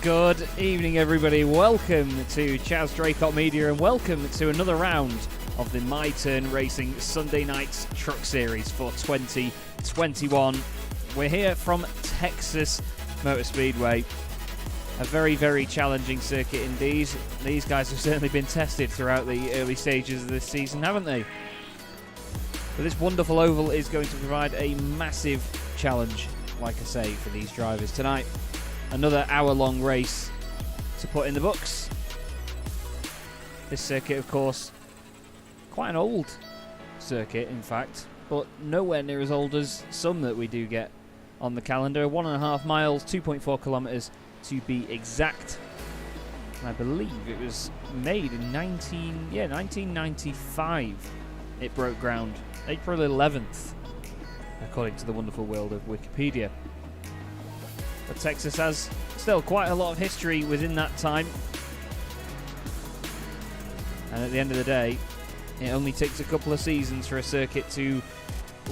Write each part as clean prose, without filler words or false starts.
Good evening, everybody. Welcome to Chaz Draycott Media and welcome to another round of the MyTurnRacing Sunday Night Truck Series for 2021. We're here from Texas Motor Speedway. A very, very challenging circuit indeed. These guys have certainly been tested throughout the early stages of this season, haven't they? But this wonderful oval is going to provide a massive challenge, like I say, for these drivers tonight. Another hour-long race to put in the books. This circuit, of course, quite an old circuit, in fact, but nowhere near as old as some that we do get on the calendar. 1.5 miles, 2.4 kilometres to be exact. And I believe it was made in 1995. It broke ground April 11th, according to the wonderful world of Wikipedia. But Texas has still quite a lot of history within that time. And at the end of the day, it only takes a couple of seasons for a circuit to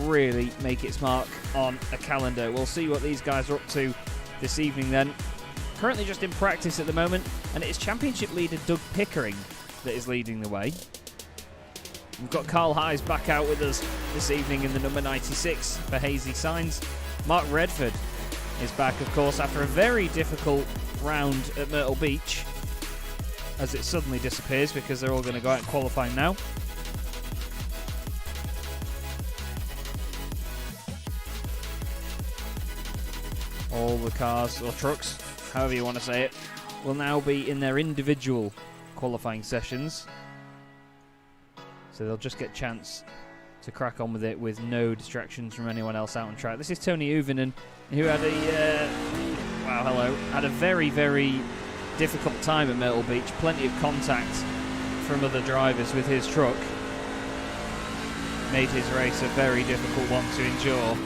really make its mark on a calendar. We'll see what these guys are up to this evening then. Currently just in practice at the moment, and it's championship leader Doug Pickering that is leading the way. We've got Carl Hayes back out with us this evening in the number 96 for Hazy Signs. Mark Redford is back, of course, after a very difficult round at Myrtle Beach, as it suddenly disappears because they're all going to go out and qualifying now. All the cars, or trucks, however you want to say it, will now be in their individual qualifying sessions. So they'll just get a chance to crack on with it with no distractions from anyone else out on track. This is Tony Uvinen, who had had a very, very difficult time at Myrtle Beach. Plenty of contact from other drivers with his truck. Made his race a very difficult one to endure.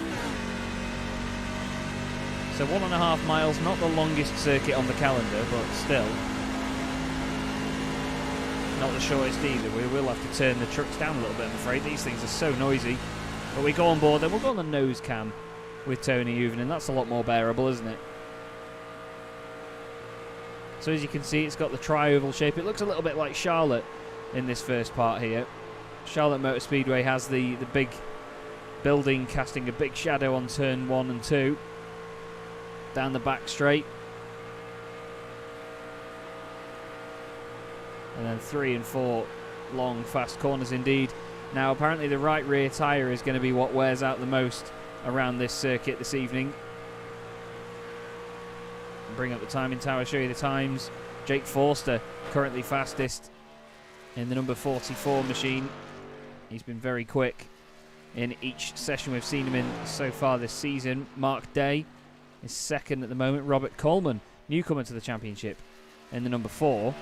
So 1.5 miles, not the longest circuit on the calendar, but still not the shortest either. We will have to turn the trucks down a little bit, I'm afraid. These things are so noisy. But we go on board, then we'll go on the nose cam with Tony Uvinen. That's a lot more bearable, isn't it? So as you can see, it's got the tri-oval shape. It looks a little bit like Charlotte in this first part here. Charlotte Motor Speedway has the big building casting a big shadow on turn 1 and 2. Down the back straight. And then 3 and 4 long, fast corners indeed. Now, apparently the right rear tyre is going to be what wears out the most around this circuit this evening. Bring up the timing tower, show you the times. Jake Forster, currently fastest in the number 44 machine. He's been very quick in each session we've seen him in so far this season. Mark Day is second at the moment. Robert Coleman, newcomer to the championship, in the number 4.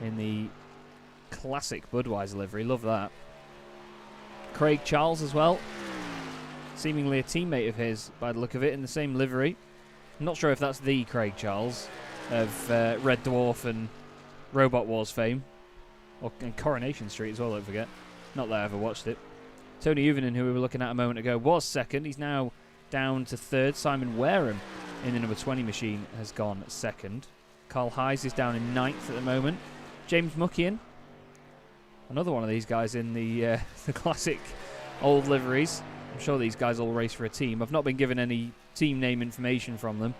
In the classic Budweiser livery, love that. Craig Charles as well, seemingly a teammate of his by the look of it, in the same livery. I'm not sure if that's the Craig Charles of Red Dwarf and Robot Wars fame, and Coronation Street as well, don't forget. Not that I ever watched it. Tony Uvinen, who we were looking at a moment ago, was second. He's now down to third. Simon Wareham in the number 20 machine has gone second. Carl Hayes is down in 9th at the moment. James Muckian, another one of these guys in the classic old liveries. I'm sure these guys all race for a team. I've not been given any team name information from them.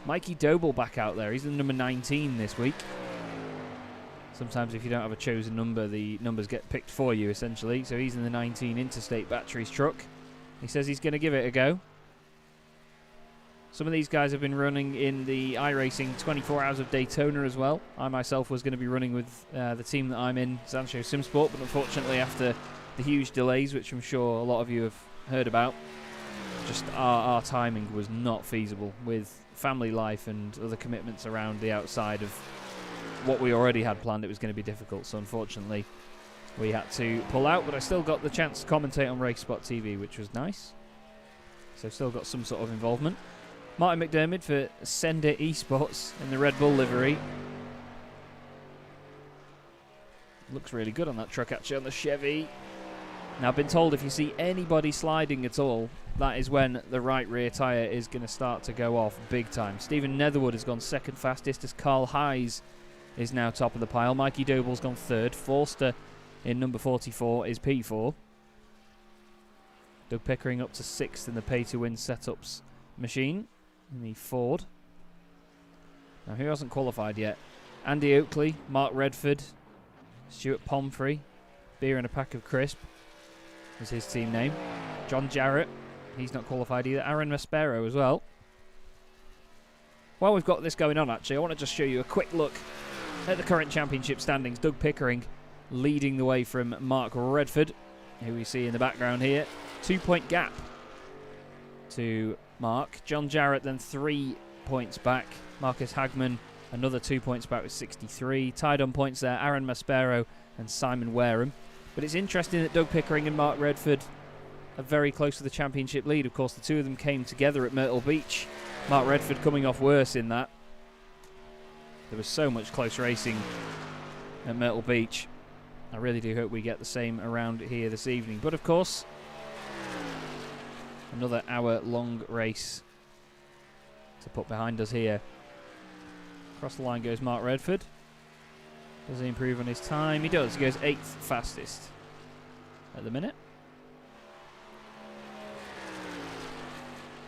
Mikey Doble back out there. He's in number 19 this week. Sometimes if you don't have a chosen number, the numbers get picked for you, essentially. So he's in the 19 Interstate Batteries truck. He says he's going to give it a go. Some of these guys have been running in the iRacing 24 Hours of Daytona as well. I myself was going to be running with the team that I'm in, Sancho Simsport, but unfortunately after the huge delays, which I'm sure a lot of you have heard about, just our timing was not feasible with family life and other commitments around the outside of what we already had planned. It was going to be difficult, so unfortunately we had to pull out, but I still got the chance to commentate on Race Spot TV, which was nice. So still got some sort of involvement. Martin McDermott for Sender Esports in the Red Bull livery. Looks really good on that truck, actually, on the Chevy. Now, I've been told if you see anybody sliding at all that is when the right rear tyre is going to start to go off big time. Stephen Netherwood has gone second fastest as Carl Hayes is now top of the pile. Mikey Doble's gone third. Forster in number 44 is P4. Doug Pickering up to sixth in the pay-to-win setups machine in the Ford. Now, who hasn't qualified yet? Andy Oakley, Mark Redford, Stuart Pomfrey, Beer and a Pack of Crisp is his team name. John Jarrett, he's not qualified either. Aaron Maspero as well. While we've got this going on, actually, I want to just show you a quick look at the current championship standings. Doug Pickering leading the way from Mark Redford, who we see in the background here. 2-point gap to Mark. John Jarrett then 3 points back. Marcus Hagman another 2 points back with 63. Tied on points there, Aaron Maspero and Simon Wareham. But it's interesting that Doug Pickering and Mark Redford are very close to the championship lead. Of course, the two of them came together at Myrtle Beach. Mark Redford coming off worse in that. There was so much close racing at Myrtle Beach. I really do hope we get the same around here this evening. But of course, another hour-long race to put behind us here. Across the line goes Mark Redford. Does he improve on his time? He does. He goes 8th fastest at the minute.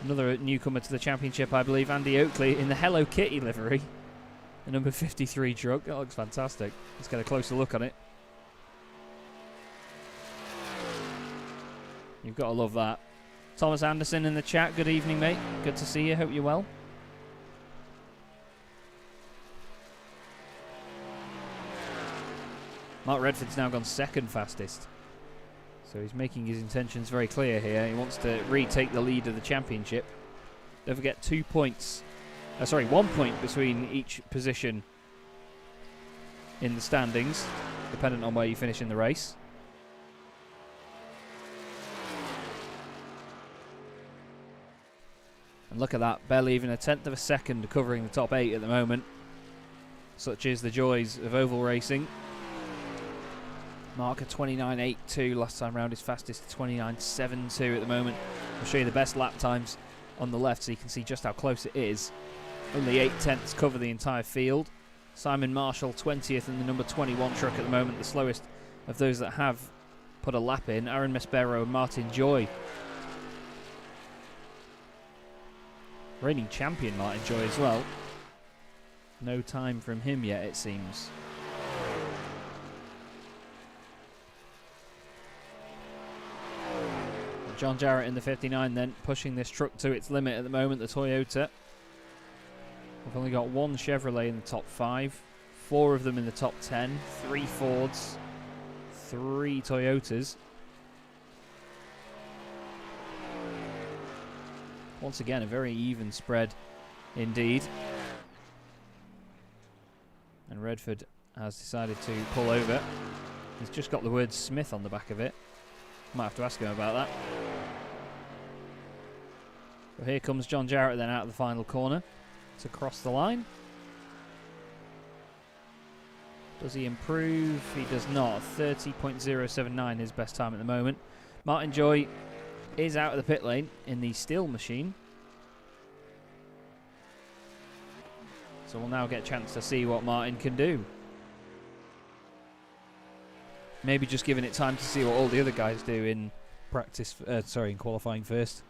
Another newcomer to the championship, I believe, Andy Oakley in the Hello Kitty livery. The number 53 truck. That looks fantastic. Let's get a closer look on it. You've got to love that. Thomas Anderson in the chat. Good evening, mate. Good to see you. Hope you're well. Mark Redford's now gone second fastest. So he's making his intentions very clear here. He wants to retake the lead of the championship. Don't forget 2 points. 1 point between each position in the standings, dependent on where you finish in the race. And look at that, barely even a tenth of a second covering the top 8 at the moment. Such is the joys of oval racing. Mark a 29.82 last time round, his fastest 29.72 at the moment. I'll show you the best lap times on the left so you can see just how close it is. Only 8 tenths cover the entire field. Simon Marshall 20th in the number 21 truck at the moment, the slowest of those that have put a lap in. Aaron Maspero and Martin Joy. Reigning champion Martin Joy as well. No time from him yet, it seems. John Jarrett in the 59 then, pushing this truck to its limit at the moment, the Toyota. We've only got one Chevrolet in the top 5, 4 of them in the top 10, 3 Fords, 3 Toyotas. Once again, a very even spread indeed. And Redford has decided to pull over. He's just got the word Smith on the back of it. Might have to ask him about that. So here comes John Jarrett then out of the final corner to cross the line. Does he improve? He does not. 30.079 his best time at the moment. Martin Joy is out of the pit lane in the Steel machine. So we'll now get a chance to see what Martin can do. Maybe just giving it time to see what all the other guys do in practice, in qualifying first.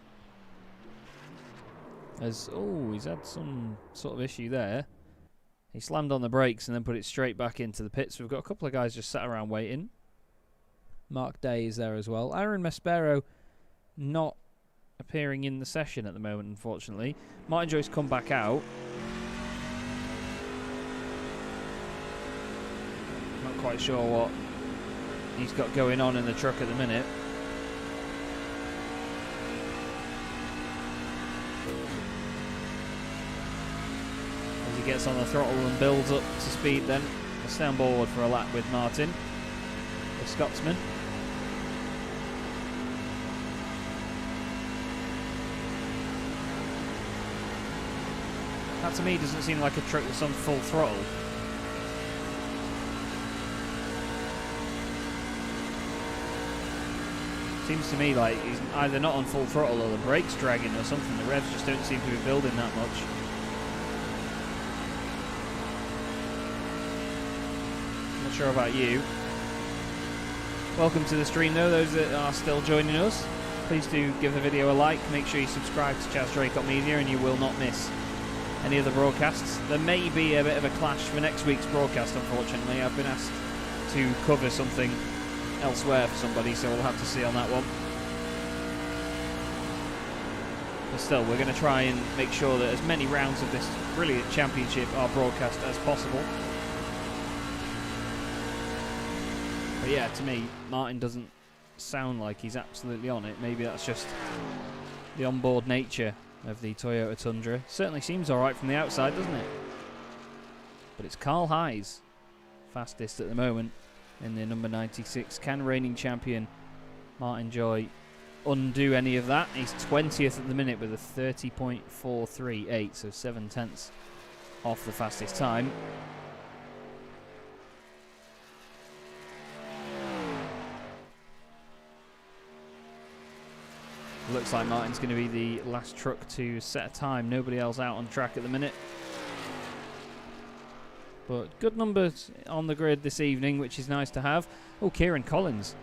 He's had some sort of issue there. He slammed on the brakes and then put it straight back into the pits. We've got a couple of guys just sat around waiting. Mark Day is there as well. Aaron Maspero not appearing in the session at the moment, unfortunately. Martin Joy's come back out. Not quite sure what he's got going on in the truck at the minute. As he gets on the throttle and builds up to speed then, we'll stay on board for a lap with Martin, the Scotsman. That to me doesn't seem like a truck that's on full throttle. Seems to me like he's either not on full throttle or the brake's dragging or something. The revs just don't seem to be building that much. Not sure about you. Welcome to the stream though, those that are still joining us. Please do give the video a like, make sure you subscribe to Chaz Draycott Media and you will not miss any of the broadcasts. There may be a bit of a clash for next week's broadcast, unfortunately. I've been asked to cover something elsewhere for somebody, so we'll have to see on that one. But still, we're going to try and make sure that as many rounds of this brilliant championship are broadcast as possible. But yeah, to me, Martin doesn't sound like he's absolutely on it. Maybe that's just the onboard nature of the Toyota Tundra. Certainly seems alright from the outside, doesn't it? But it's Carl Hayes, fastest at the moment in the number 96. Can reigning champion Martin Joy undo any of that? He's 20th at the minute with a 30.438, so 7/10 off the fastest time. Looks like Martin's going to be the last truck to set a time. Nobody else out on track at the minute. But good numbers on the grid this evening, which is nice to have. Oh, Kieran Collins.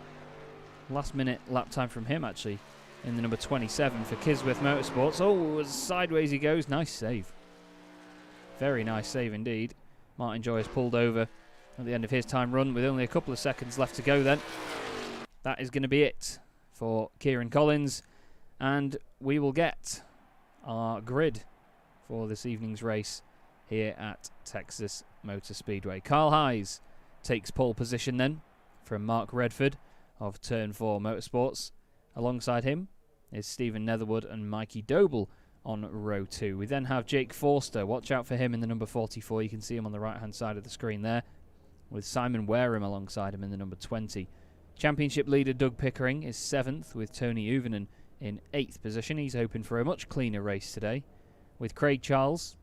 Last minute lap time from him, actually, in the number 27 for Kisworth Motorsports. Oh, sideways he goes. Nice save. Very nice save indeed. Martin Joy has pulled over at the end of his time run with only a couple of seconds left to go then. That is going to be it for Kieran Collins. And we will get our grid for this evening's race here at Texas Motor Speedway. Carl Hayes takes pole position then from Mark Redford of Turn 4 Motorsports. Alongside him is Stephen Netherwood and Mikey Doble on row 2. We then have Jake Forster. Watch out for him in the number 44. You can see him on the right hand side of the screen there, with Simon Wareham alongside him in the number 20. Championship leader Doug Pickering is 7th with Tony Uvenen in 8th position. He's hoping for a much cleaner race today, with Craig Charles,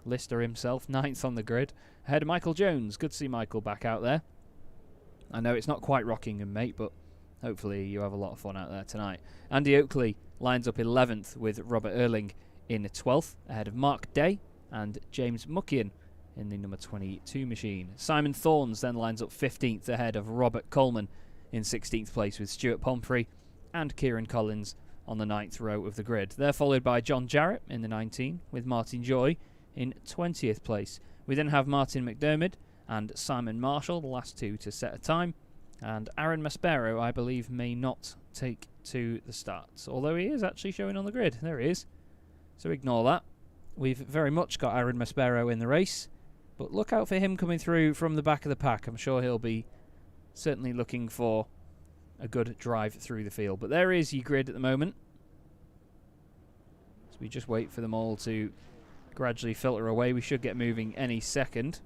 Lister himself, 9th on the grid, ahead of Michael Jones. Good to see Michael back out there. I know it's not quite Rockingham, mate, but hopefully you have a lot of fun out there tonight. Andy Oakley lines up 11th with Robert Erling in 12th, ahead of Mark Day and James Muckian in the number 22 machine. Simon Thorns then lines up 15th ahead of Robert Coleman in 16th place with Stuart Pomfrey and Kieran Collins on the 9th row of the grid. They're followed by John Jarrett in the 19 with Martin Joy in 20th place. We then have Martin McDermott and Simon Marshall, the last two to set a time. And Aaron Maspero, I believe, may not take to the starts, although he is actually showing on the grid. There he is. So ignore that. We've very much got Aaron Maspero in the race, but look out for him coming through from the back of the pack. I'm sure he'll be certainly looking for a good drive through the field. But there is your grid at the moment. So we just wait for them all to gradually filter away. We should get moving any second.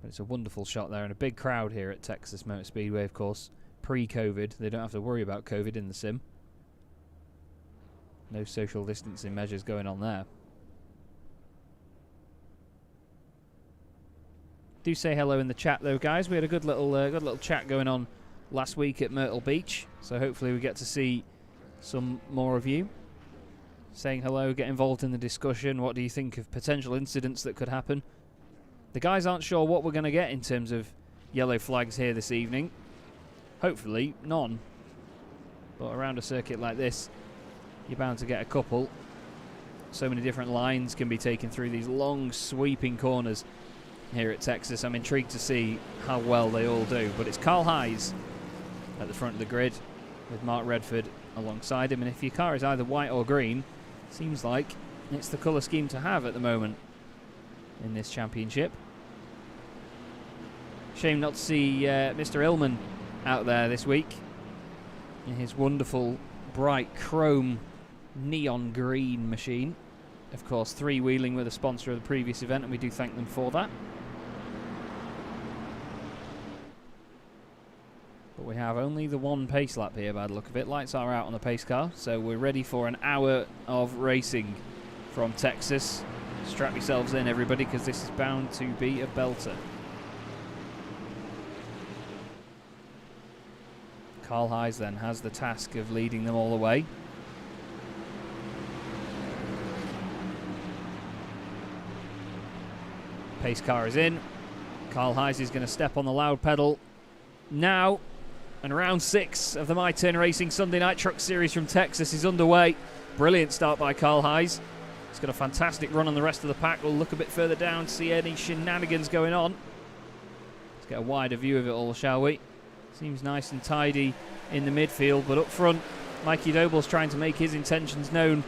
But it's a wonderful shot there and a big crowd here at Texas Motor Speedway, of course. Pre-COVID, they don't have to worry about COVID in the sim. No social distancing measures going on there. Do say hello in the chat though, guys. We had a good little chat going on last week at Myrtle Beach, so hopefully we get to see some more of you saying hello, get involved in the discussion. What do you think of potential incidents that could happen? The guys aren't sure what we're going to get in terms of yellow flags here this evening. Hopefully none, but around a circuit like this you're bound to get a couple. So many different lines can be taken through these long sweeping corners here at Texas. I'm intrigued to see how well they all do. But it's Carl Hayes at the front of the grid with Mark Redford alongside him. And if your car is either white or green, seems like it's the colour scheme to have at the moment in this championship. Shame not to see Mr. Illman out there this week in his wonderful bright chrome neon green machine. Of course, three-wheeling with a sponsor of the previous event, and we do thank them for that. But we have only the one pace lap here by the look of it. Lights are out on the pace car, so we're ready for an hour of racing from Texas. Strap yourselves in, everybody, because this is bound to be a belter. Carl Hayes then has the task of leading them all the way. Pace car is in. Carl Hayes is going to step on the loud pedal now. And round 6 of the MyTurnRacing Sunday Night Trucks series from Texas is underway. Brilliant start by Carl Hayes. He's got a fantastic run on the rest of the pack. We'll look a bit further down, see any shenanigans going on. Let's get a wider view of it all, shall we? Seems nice and tidy in the midfield, but up front, Mikey Doble's trying to make his intentions known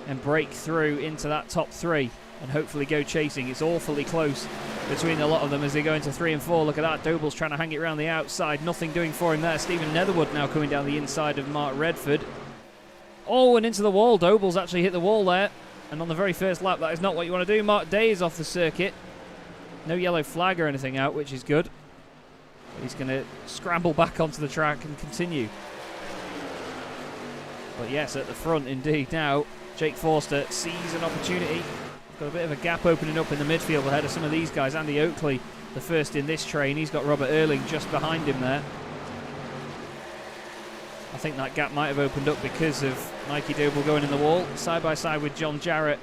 and break through into that top 3 and hopefully go chasing. It's awfully close between a lot of them as they go into 3 and 4. Look at that, Doble's trying to hang it around the outside. Nothing doing for him there. Stephen Netherwood now coming down the inside of Mark Redford. Oh, and into the wall. Doble's actually hit the wall there. And on the very first lap, that is not what you want to do. Mark Day is off the circuit. No yellow flag or anything out, which is good. He's going to scramble back onto the track and continue. But yes, at the front indeed now, Jake Forster sees an opportunity. Got a bit of a gap opening up in the midfield ahead of some of these guys. Andy Oakley, the first in this train. He's got Robert Erling just behind him there. I think that gap might have opened up because of Mikey Doble going in the wall. Side by side with John Jarrett.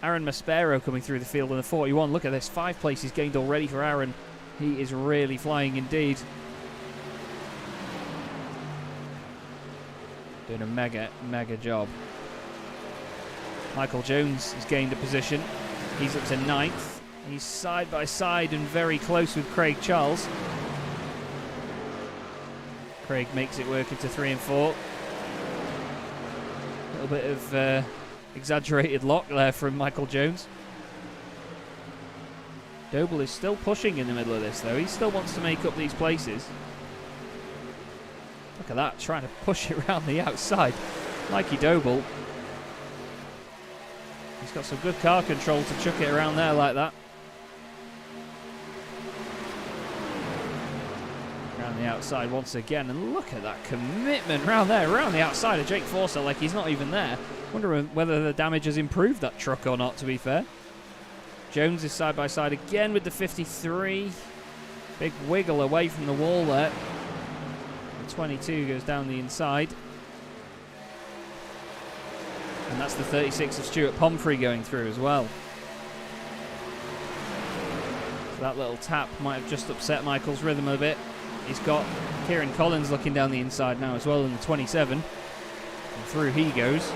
Aaron Maspero coming through the field in the 41. Look at this, 5 places gained already for Aaron. He is really flying indeed. Doing a mega job. Michael Jones has gained a position. He's up to 9th. He's side by side and very close with Craig Charles. Craig makes it work into 3 and 4. A little bit of exaggerated lock there from Michael Jones. Doble is still pushing in the middle of this though. He still wants to make up these places. Look at that, trying to push it around the outside. Mikey Doble. He's got some good car control to chuck it around there like that. Around the outside once again, and look at that commitment around there, around the outside of Jake Forster, like he's not even there. Wonder whether the damage has improved that truck or not, to be fair. Jones is side by side again with the 53. Big wiggle away from the wall there. The 22 goes down the inside. And that's the 36 of Stuart Pomfrey going through as well. So that little tap might have just upset Michael's rhythm a bit. He's got Kieran Collins looking down the inside now as well in the 27. And through he goes.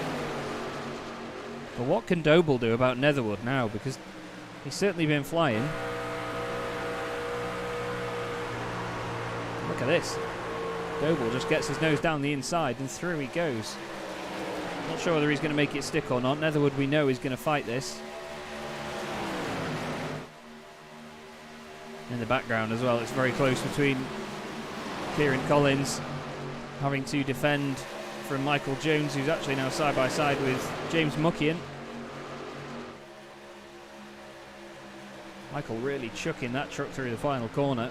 But what can Doble do about Netherwood now? Because he's certainly been flying. Look at this. Doble just gets his nose down the inside and through he goes. Not sure whether he's going to make it stick or not. Netherwood, we know, is going to fight this. In the background as well, it's very close between Kieran Collins having to defend from Michael Jones, who's actually now side by side with James Muckian. Michael really chucking that truck through the final corner.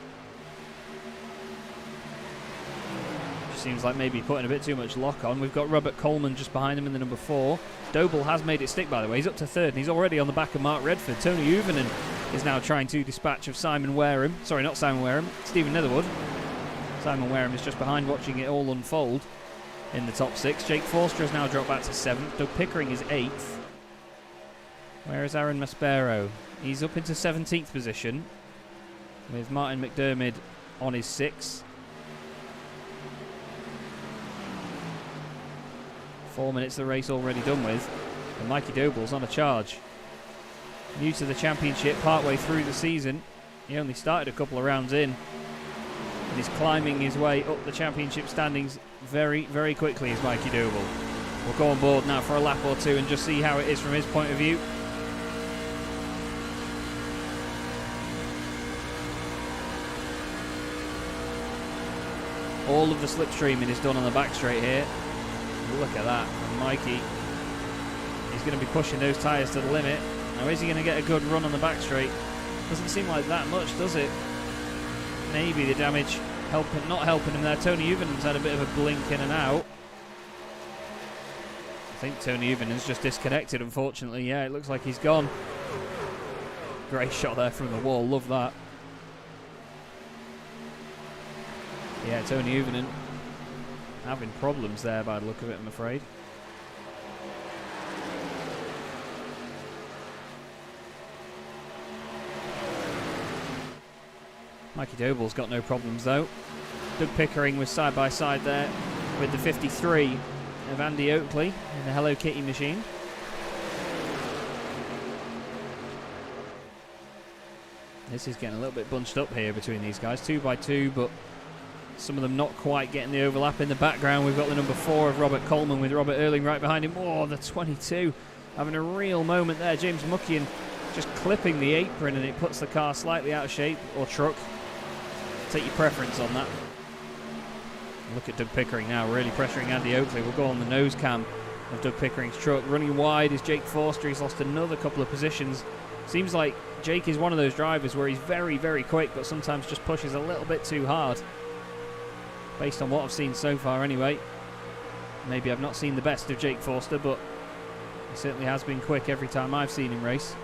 Seems like maybe putting a bit too much lock on. We've got Robert Coleman just behind him in the number 4. Doble has made it stick, by the way. He's up to 3rd, and he's already on the back of Mark Redford. Tony Uvenen is now trying to dispatch of Simon Wareham. Sorry, not Simon Wareham. Stephen Netherwood. Simon Wareham is just behind, watching it all unfold in the top 6. Jake Forster has now dropped back to 7th. Doug Pickering is 8th. Where is Aaron Maspero? He's up into 17th position with Martin McDermott on his 6th. 4 minutes of the race already done with, and Mikey Doble's on a charge. New to the championship, partway through the season. He only started a couple of rounds in, and he's climbing his way up the championship standings very, very quickly, is Mikey Doble. We'll go on board now for a lap or two and just see how it is from his point of view. All of the slipstreaming is done on the back straight here. Look at that. And Mikey, he's going to be pushing those tyres to the limit. Now, is he going to get a good run on the back straight? Doesn't seem like that much, does it? Maybe the damage not helping him there. Tony Uvenen's had a bit of a blink in and out. I think Tony Uvenen's just disconnected, unfortunately. Yeah, it looks like he's gone. Great shot there from the wall. Love that. Yeah, Tony Uvenen having problems there by the look of it, I'm afraid. Mikey Doble's got no problems though. Doug Pickering was side by side there with the 53 of Andy Oakley in the Hello Kitty machine. This is getting a little bit bunched up here between these guys, 2 by 2, but some of them not quite getting the overlap. In the background, we've got the number 4 of Robert Coleman with Robert Erling right behind him. Oh, the 22 having a real moment there. James Muckian just clipping the apron, and it puts the car slightly out of shape, or truck. Take your preference on that. Look at Doug Pickering now, really pressuring Andy Oakley. We'll go on the nose cam of Doug Pickering's truck. Running wide is Jake Forster. He's lost another couple of positions. Seems like Jake is one of those drivers where he's very, very quick, but sometimes just pushes a little bit too hard. Based on what I've seen so far anyway. Maybe I've not seen the best of Jake Forster, but he certainly has been quick every time I've seen him race.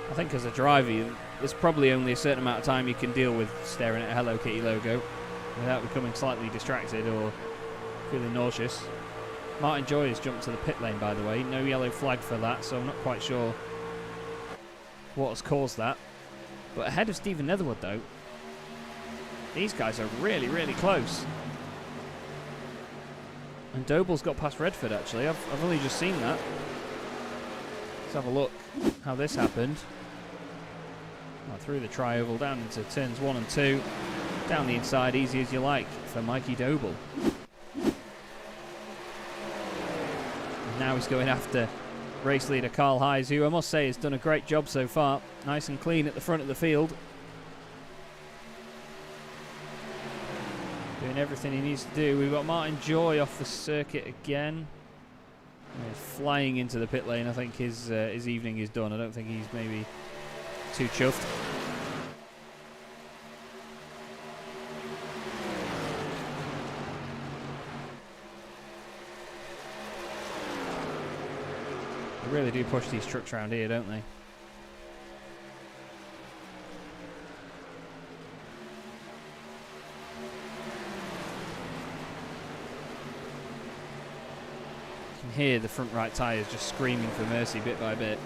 I think as a driver, there's probably only a certain amount of time you can deal with staring at a Hello Kitty logo without becoming slightly distracted or feeling nauseous. Martin Joy has jumped to the pit lane, by the way. No yellow flag for that, so I'm not quite sure what has caused that. But ahead of Stephen Netherwood, though, these guys are really, really close. And Doble's got past Redford, actually. I've only just seen that. Let's have a look how this happened. Well, through the tri-oval, down into turns 1 and 2. Down the inside, easy as you like, for Mikey Doble. Now he's going after race leader Carl Hayes, who I must say has done a great job so far. Nice and clean at the front of the field. Doing everything he needs to do. We've got Martin Joy off the circuit again. He's flying into the pit lane. I think his evening is done. I don't think he's maybe too chuffed. They really do push these trucks around here, don't they? You can hear the front right tyres just screaming for mercy bit by bit.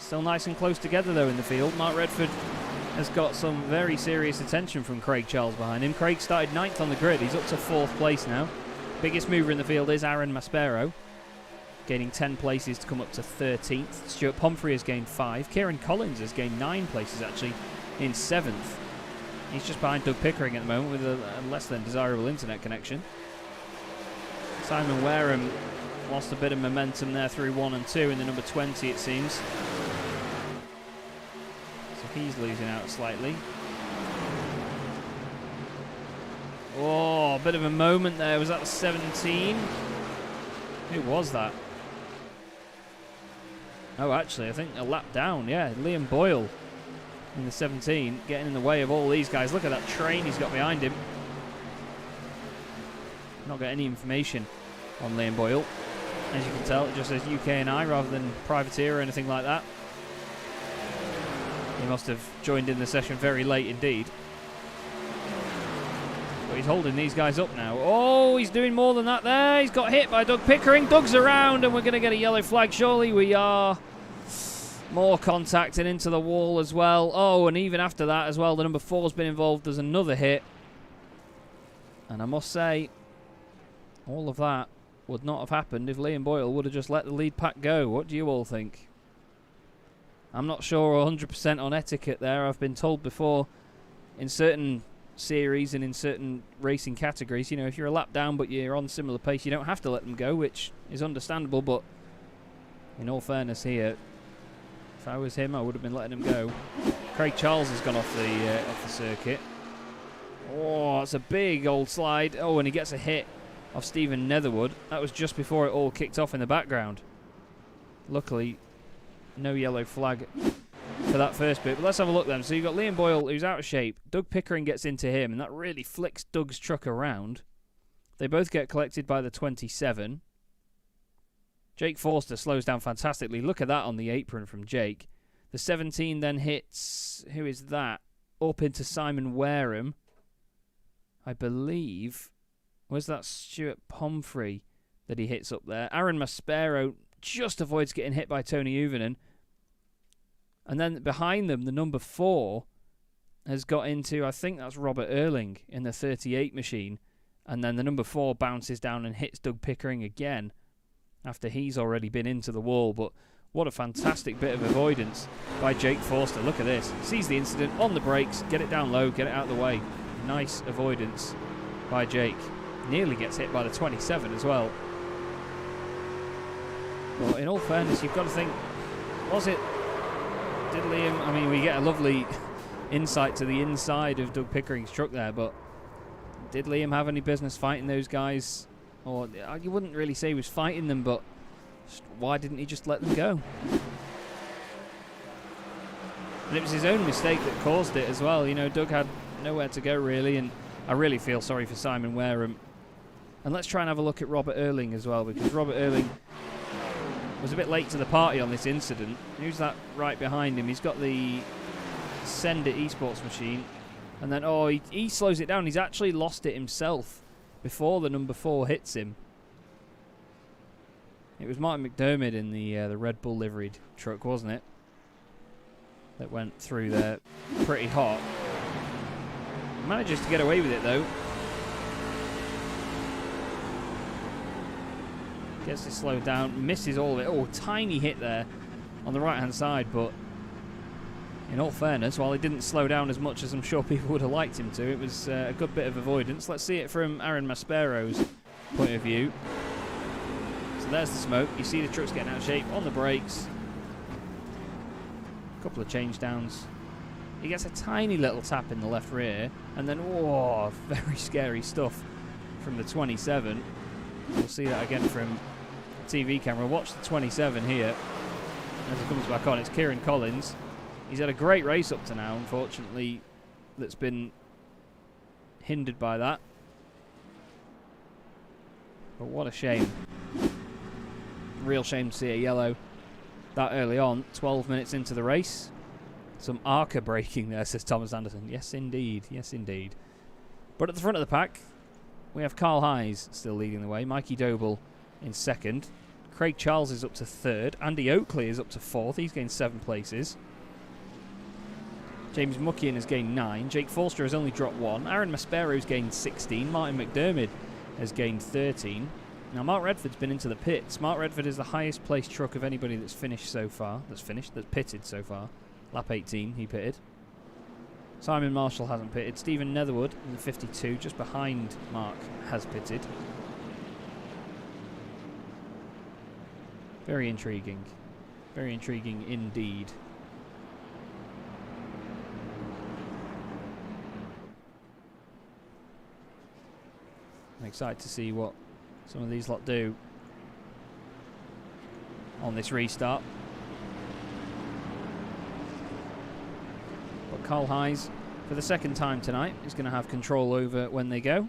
Still nice and close together though in the field. Mark Redford has got some very serious attention from Craig Charles behind him. Craig started 9th on the grid. He's up to 4th place now. Biggest mover in the field is Aaron Maspero, gaining 10 places to come up to 13th. Stuart Pomfrey has gained 5. Kieran Collins has gained 9 places actually in 7th. He's just behind Doug Pickering at the moment with a less than desirable internet connection. Simon Wareham lost a bit of momentum there through 1 and 2 in the number 20, it seems. He's losing out slightly. Oh, a bit of a moment there. Was that the 17? Who was that? Oh, actually, I think a lap down. Yeah, Liam Boyle in the 17, getting in the way of all these guys. Look at that train he's got behind him. Not got any information on Liam Boyle. As you can tell, it just says UK&I rather than privateer or anything like that. He must have joined in the session very late indeed. But he's holding these guys up now. Oh, he's doing more than that there. He's got hit by Doug Pickering. Doug's around and we're going to get a yellow flag. Surely we are. More contact and into the wall as well. Oh, and even after that as well, the number 4's been involved. There's another hit. And I must say, all of that would not have happened if Liam Boyle would have just let the lead pack go. What do you all think? I'm not sure 100% on etiquette there. I've been told before in certain series and in certain racing categories, you know, if you're a lap down but you're on similar pace, you don't have to let them go, which is understandable. But in all fairness here, if I was him, I would have been letting him go. Craig Charles has gone off the circuit. Oh, it's a big old slide. Oh, and he gets a hit of Stephen Netherwood. That was just before it all kicked off in the background. Luckily, no yellow flag for that first bit. But let's have a look then. So you've got Liam Boyle, who's out of shape. Doug Pickering gets into him, and that really flicks Doug's truck around. They both get collected by the 27. Jake Forster slows down fantastically. Look at that on the apron from Jake. The 17 then hits, who is that? Up into Simon Wareham. I believe, was that Stuart Pomfrey that he hits up there? Aaron Maspero just avoids getting hit by Tony Uvinen. And then behind them, the number 4 has got into, I think that's Robert Erling in the 38 machine. And then the number 4 bounces down and hits Doug Pickering again after he's already been into the wall. But what a fantastic bit of avoidance by Jake Forster. Look at this. Sees the incident on the brakes, get it down low, get it out of the way. Nice avoidance by Jake. Nearly gets hit by the 27 as well. Well, in all fairness, you've got to think, was it, did Liam, I mean, we get a lovely insight to the inside of Doug Pickering's truck there, but did Liam have any business fighting those guys? Or you wouldn't really say he was fighting them, but why didn't he just let them go? And it was his own mistake that caused it as well. You know, Doug had nowhere to go really, and I really feel sorry for Simon Wareham. And let's try and have a look at Robert Erling as well, because Robert Erling was a bit late to the party on this incident. Who's that right behind him? He's got the Send It Esports machine. And then, oh, he slows it down. He's actually lost it himself before the number 4 hits him. It was Martin McDermott in the Red Bull liveried truck, wasn't it? That went through there pretty hot. Manages to get away with it, though. Gets it slowed down, misses all of it. Oh, tiny hit there on the right-hand side, but in all fairness, while he didn't slow down as much as I'm sure people would have liked him to, it was a good bit of avoidance. Let's see it from Aaron Maspero's point of view. So there's the smoke. You see the truck's getting out of shape on the brakes. A couple of change downs. He gets a tiny little tap in the left rear, and then, oh, very scary stuff from the 27. We'll see that again from the TV camera. Watch the 27 here as it comes back on. It's Kieran Collins. He's had a great race up to now, unfortunately, that's been hindered by that. But what a shame. Real shame to see a yellow that early on, 12 minutes into the race. Some ARCA braking there, says Thomas Anderson. Yes, indeed. Yes, indeed. But at the front of the pack, we have Carl Hayes still leading the way. Mikey Doble in second. Craig Charles is up to third. Andy Oakley is up to fourth. He's gained 7 places. James Muckian has gained 9. Jake Forster has only dropped 1. Aaron Maspero's gained 16. Martin McDermott has gained 13. Now, Mark Redford's been into the pits. Mark Redford is the highest placed truck of anybody that's finished so far. That's pitted so far. Lap 18, he pitted. Simon Marshall hasn't pitted. Stephen Netherwood in the 52, just behind Mark, has pitted. Very intriguing. Very intriguing indeed. I'm excited to see what some of these lot do on this restart. But Carl Hayes, for the second time tonight, is going to have control over when they go.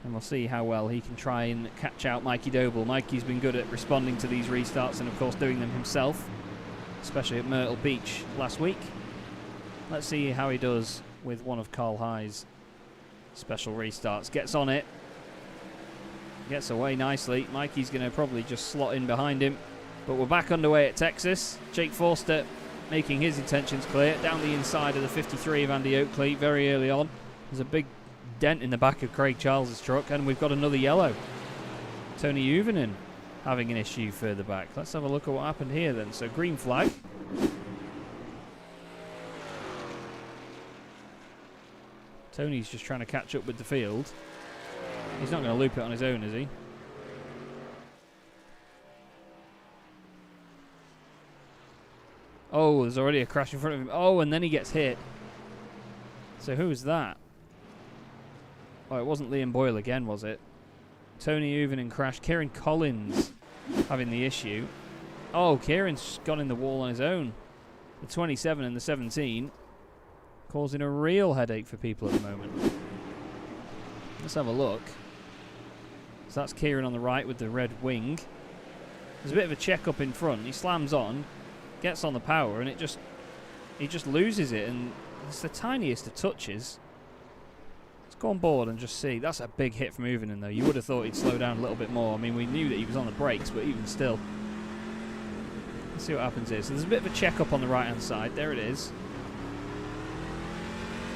And we'll see how well he can try and catch out Mikey Doble. Mikey's been good at responding to these restarts and, of course, doing them himself, especially at Myrtle Beach last week. Let's see how he does with one of Carl Hayes' special restarts. Gets on it. Gets away nicely. Mikey's going to probably just slot in behind him. But we're back underway at Texas. Jake Forster making his intentions clear. Down the inside of the 53 of Andy Oakley very early on. There's a big dent in the back of Craig Charles' truck, and we've got another yellow. Tony Uvinen having an issue further back. Let's have a look at what happened here then. So green flag. Tony's just trying to catch up with the field. He's not going to loop it on his own, is he? Oh, there's already a crash in front of him. Oh, and then he gets hit. So who was that? Oh, it wasn't Liam Boyle again, was it? Tony Uvinen crashed. Kieran Collins having the issue. Oh, Kieran's gone in the wall on his own. The 27 and the 17 causing a real headache for people at the moment. Let's have a look. So that's Kieran on the right with the red wing. There's a bit of a check up in front. He slams on. gets on the power and he just loses it, and it's the tiniest of touches. Let's go on board and just see. That's a big hit from Uvinen though. You would have thought he'd slow down a little bit more. I mean, we knew that he was on the brakes, but even still. Let's see what happens here. So there's a bit of a check up on the right hand side. There it is.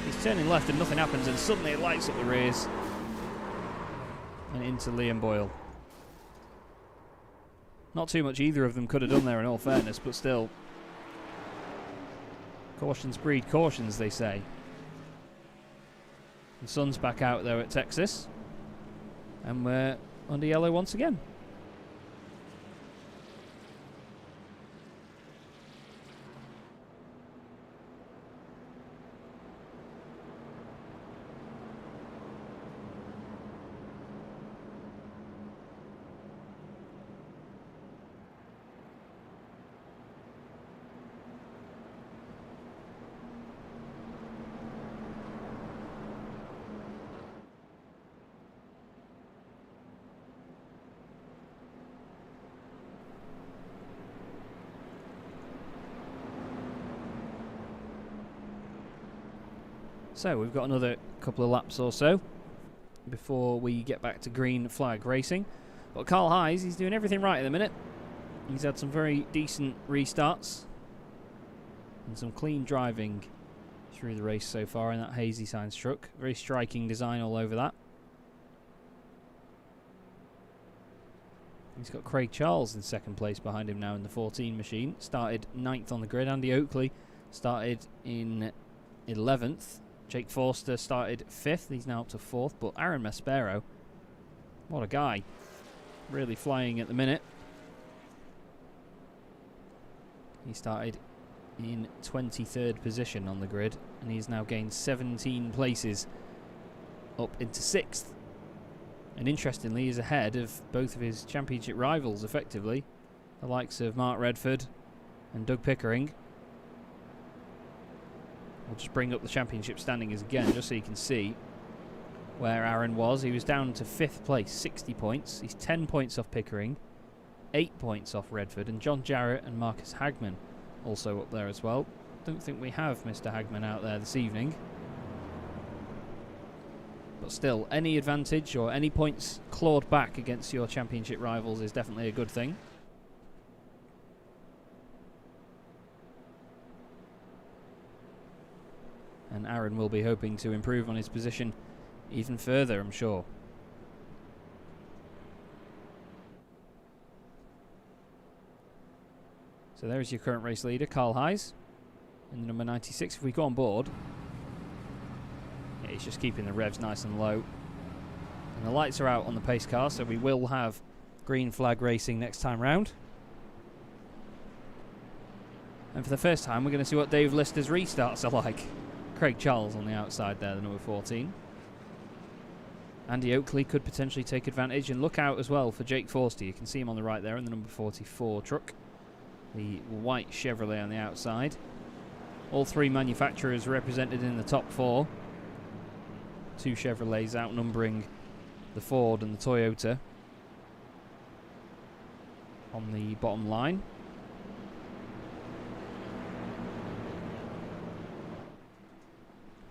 He's turning left and nothing happens, and suddenly it lights up the rears and into Liam Boyle. Not too much either of them could have done there in all fairness, but still. Cautions breed cautions, they say. The sun's back out there at Texas, and we're under yellow once again. So we've got another couple of laps or so before we get back to green flag racing. But Carl Hayes, he's doing everything right at the minute. He's had some very decent restarts and some clean driving through the race so far in that Hazy Signs truck. Very striking design all over that. He's got Craig Charles in second place behind him now in the 14 machine. Started 9th on the grid. Andy Oakley started in 11th. Jake Forster started 5th. He's now up to 4th. But Aaron Maspero, what a guy. Really flying at the minute. He started in 23rd position on the grid, and he's now gained 17 places up into 6th. And interestingly, he's ahead of both of his championship rivals, effectively, the likes of Mark Redford and Doug Pickering. We'll just bring up the championship standings again, just so you can see where Aaron was. He was down to 5th place, 60 points. He's 10 points off Pickering, 8 points off Redford, and John Jarrett and Marcus Hagman also up there as well. Don't think we have Mr. Hagman out there this evening. But still, any advantage or any points clawed back against your championship rivals is definitely a good thing. And Aaron will be hoping to improve on his position even further, I'm sure. So there's your current race leader, Carl Hayes, in the number 96. If we go on board, yeah, he's just keeping the revs nice and low. And the lights are out on the pace car, so we will have green flag racing next time round. And for the first time, we're going to see what Dave Lister's restarts are like. Craig Charles on the outside there, the number 14. Andy Oakley could potentially take advantage, and look out as well for Jake Forster. You can see him on the right there in the number 44 truck. The white Chevrolet on the outside. All three manufacturers represented in the top 4. 2 Chevrolets outnumbering the Ford and the Toyota on the bottom line.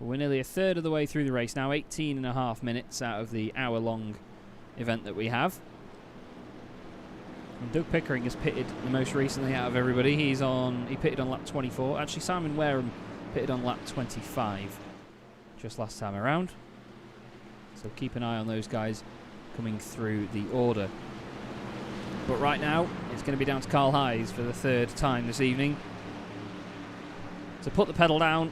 We're nearly a third of the way through the race now, 18.5 minutes out of the hour-long event that we have. And Doug Pickering has pitted the most recently out of everybody. He pitted on lap 24. Actually, Simon Wareham pitted on lap 25 just last time around. So keep an eye on those guys coming through the order. But right now, it's going to be down to Carl Hayes for the 3rd time this evening to put the pedal down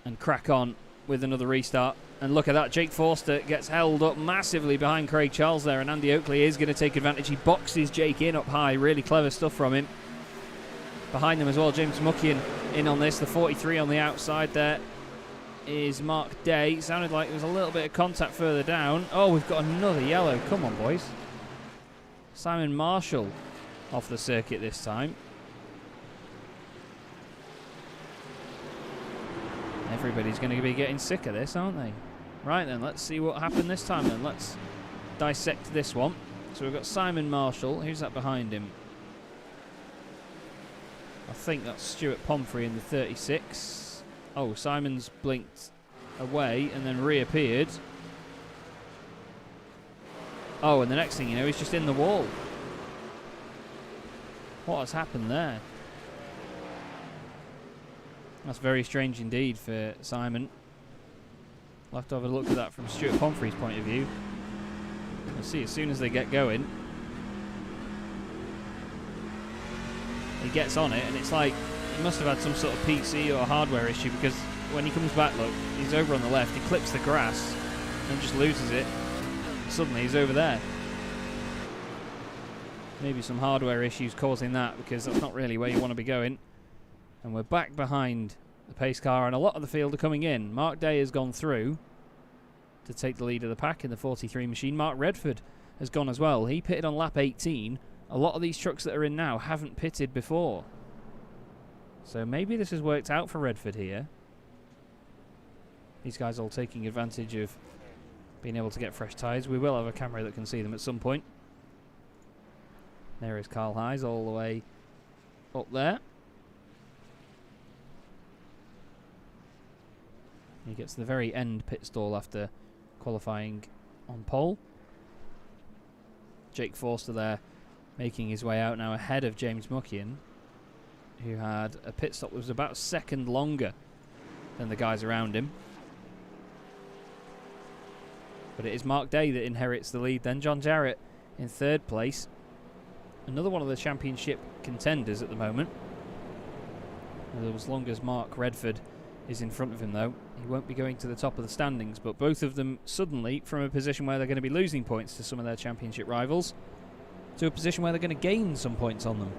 and crack on with another restart. And look at that, Jake Forster gets held up massively behind Craig Charles there, and Andy Oakley is going to take advantage. He boxes Jake in up high, really clever stuff from him. Behind them as well, James Muckian in on this, the 43 on the outside there is Mark Day. Sounded like there was a little bit of contact further down. Oh, we've got another yellow, come on boys. Simon Marshall off the circuit this time. Everybody's going to be getting sick of this, aren't they? Right then, let's see what happened this time then. Let's dissect this one. So we've got Simon Marshall. Who's that behind him? I think that's Stuart Pomfrey in the 36. Oh, Simon's blinked away and then reappeared. Oh, and the next thing you know, he's just in the wall. What has happened there? That's very strange indeed for Simon. We'll have to have a look at that from Stuart Pomfrey's point of view. We'll see as soon as they get going. He gets on it, and it's like he must have had some sort of PC or hardware issue, because when he comes back, look, he's over on the left, he clips the grass and just loses it. Suddenly he's over there. Maybe some hardware issues causing that, because that's not really where you want to be going. And we're back behind the pace car, and a lot of the field are coming in. Mark Day has gone through to take the lead of the pack in the 43 machine. Mark Redford has gone as well. He pitted on lap 18. A lot of these trucks that are in now haven't pitted before. So maybe this has worked out for Redford here. These guys all taking advantage of being able to get fresh tyres. We will have a camera that can see them at some point. There is Carl Hayes all the way up there. He gets to the very end pit stall after qualifying on pole. Jake Forster there making his way out now ahead of James Muckian, who had a pit stop that was about a second longer than the guys around him. But it is Mark Day that inherits the lead. Then John Jarrett in third place. Another one of the championship contenders at the moment. As long as Mark Redford is in front of him, though, he won't be going to the top of the standings. But both of them suddenly from a position where they're going to be losing points to some of their championship rivals to a position where they're going to gain some points on them.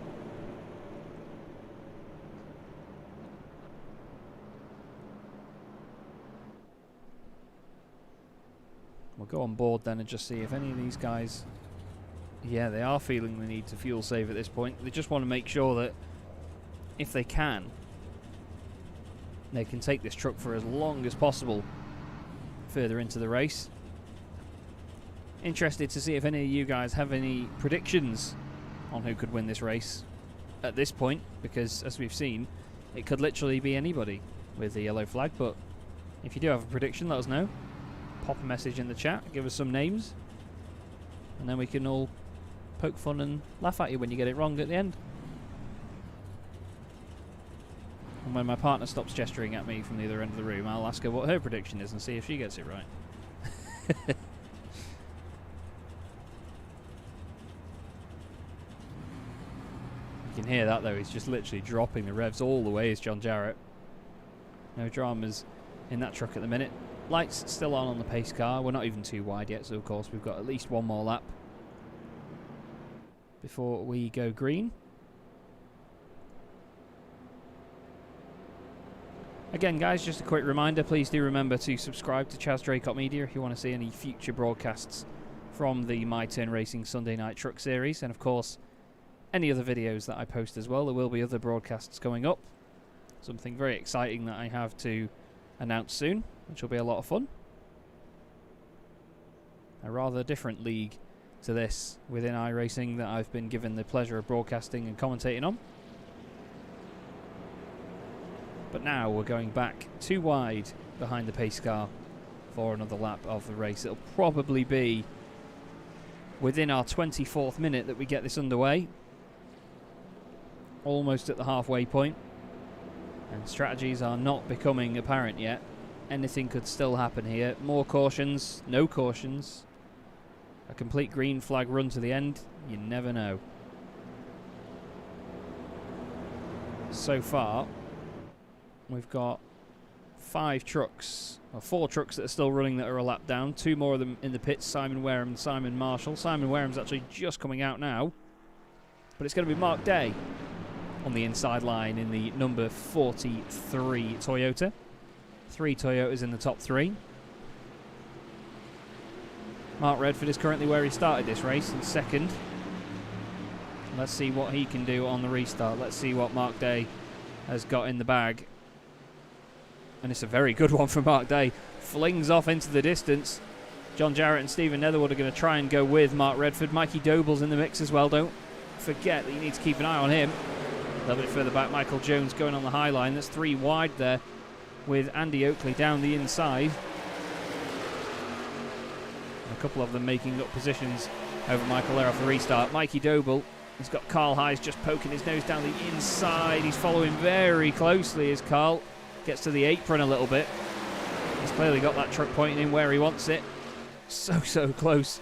We'll go on board then and just see if any of these guys... Yeah, they are feeling the need to fuel save at this point. They just want to make sure that if they can take this truck for as long as possible further into the race. Interested to see if any of you guys have any predictions on who could win this race at this point, because as we've seen, it could literally be anybody with the yellow flag. But if you do have a prediction, let us know. Pop a message in the chat, give us some names, and then we can all poke fun and laugh at you when you get it wrong at the end. And when my partner stops gesturing at me from the other end of the room, I'll ask her what her prediction is and see if she gets it right. You can hear that though, he's just literally dropping the revs all the way as John Jarrett. No dramas in that truck at the minute. Lights still on the pace car. We're not even too wide yet, so of course we've got at least one more lap before we go green. Again, guys, just a quick reminder, please do remember to subscribe to Chaz Draycott Media if you want to see any future broadcasts from the My Turn Racing Sunday Night Truck series, and of course any other videos that I post as well. There will be other broadcasts going up. Something very exciting that I have to announce soon, which will be a lot of fun. A rather different league to this within iRacing that I've been given the pleasure of broadcasting and commentating on. But now we're going back too wide behind the pace car for another lap of the race. It'll probably be within our 24th minute that we get this underway. Almost at the halfway point. And strategies are not becoming apparent yet. Anything could still happen here. More cautions, no cautions. A complete green flag run to the end. You never know. So far, we've got 4 trucks that are still running that are a lap down. 2 more of them in the pits, Simon Wareham and Simon Marshall. Simon Wareham's actually just coming out now. But it's going to be Mark Day on the inside line in the number 43 Toyota. 3 Toyotas in the top 3. Mark Redford is currently where he started this race, in second. Let's see what he can do on the restart. Let's see what Mark Day has got in the bag. And it's a very good one for Mark Day. Flings off into the distance. John Jarrett and Stephen Netherwood are going to try and go with Mark Redford. Mikey Doble's in the mix as well. Don't forget that you need to keep an eye on him. A little bit further back, Michael Jones going on the high line. That's 3 wide there with Andy Oakley down the inside. A couple of them making up positions over Michael there off the restart. Mikey Doble has got Carl Hayes just poking his nose down the inside. He's following very closely as Carl gets to the apron a little bit. He's clearly got that truck pointing in where he wants it. So close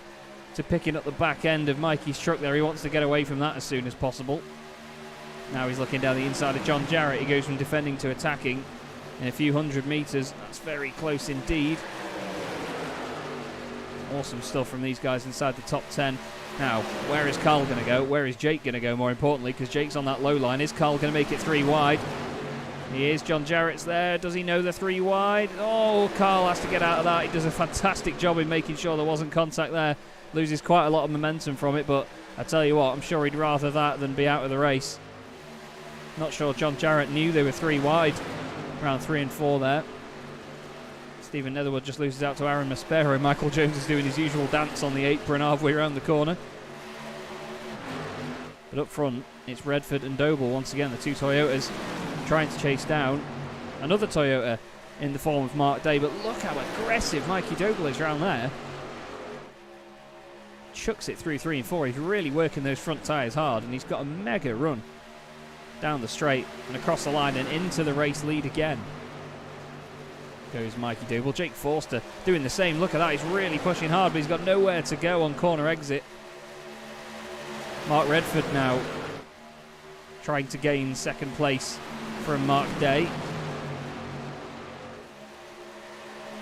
to picking up the back end of Mikey's truck there. He wants to get away from that as soon as possible. Now he's looking down the inside of John Jarrett. He goes from defending to attacking in a few hundred metres. That's very close indeed. Awesome stuff from these guys inside the top 10. Now, where is Carl going to go? Where is Jake going to go, more importantly, because Jake's on that low line. Is Carl going to make it 3 wide? He is. John Jarrett's there. Does he know the 3 wide? Oh, Carl has to get out of that. He does a fantastic job in making sure there wasn't contact there. Loses quite a lot of momentum from it, but I tell you what, I'm sure he'd rather that than be out of the race. Not sure John Jarrett knew they were 3 wide. Around 3 and 4 there. Stephen Netherwood just loses out to Aaron Maspero. Michael Jones is doing his usual dance on the apron halfway around the corner. But up front, it's Redford and Doble once again, the 2 Toyotas trying to chase down another Toyota in the form of Mark Day. But look how aggressive Mikey Doble is around there. Chucks it through 3 and 4. He's really working those front tyres hard, and he's got a mega run down the straight and across the line and into the race lead again. Goes Mikey Doble. Jake Forster doing the same. Look at that. He's really pushing hard, but he's got nowhere to go on corner exit. Mark Redford now trying to gain second place from Mark Day.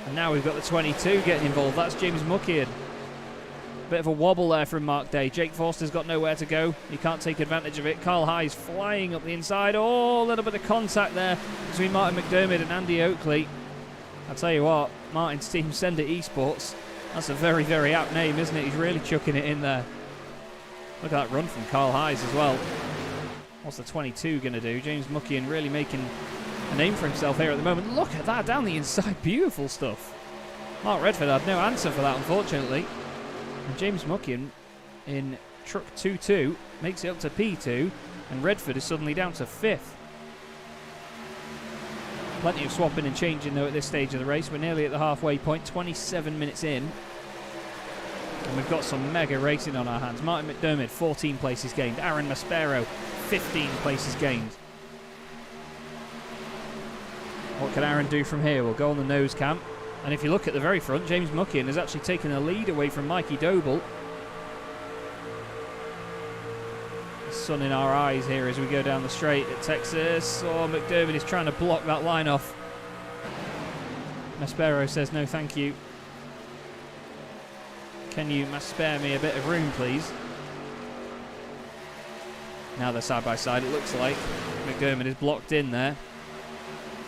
And now we've got the 22 getting involved. That's James Muckian. Bit of a wobble there from Mark Day. Jake Forster's got nowhere to go. He can't take advantage of it. Carl Hayes flying up the inside. Oh, a little bit of contact there between Martin McDermott and Andy Oakley. I'll tell you what, Martin's team, Send It Esports, that's a very, very apt name, isn't it? He's really chucking it in there. Look at that run from Carl Hayes as well. What's the 22 going to do? James Muckian really making a name for himself here at the moment. Look at that down the inside. Beautiful stuff. Mark Redford had no answer for that, unfortunately. And James Muckian in truck 2-2 makes it up to P2, and Redford is suddenly down to 5th. Plenty of swapping and changing though at this stage of the race. We're nearly at the halfway point, 27 minutes in. And we've got some mega racing on our hands. Martin McDermott, 14 places gained. Aaron Maspero, 15 places gained. What can Aaron do from here? We'll go on the nose cam. And if you look at the very front, James Muckian has actually taken the lead away from Mikey Doble. Sun in our eyes here as we go down the straight at Texas. Oh, McDermott is trying to block that line off. Maspero says no thank you. Can you spare me a bit of room, please? Now they're side by side, it looks like. McDermott is blocked in there.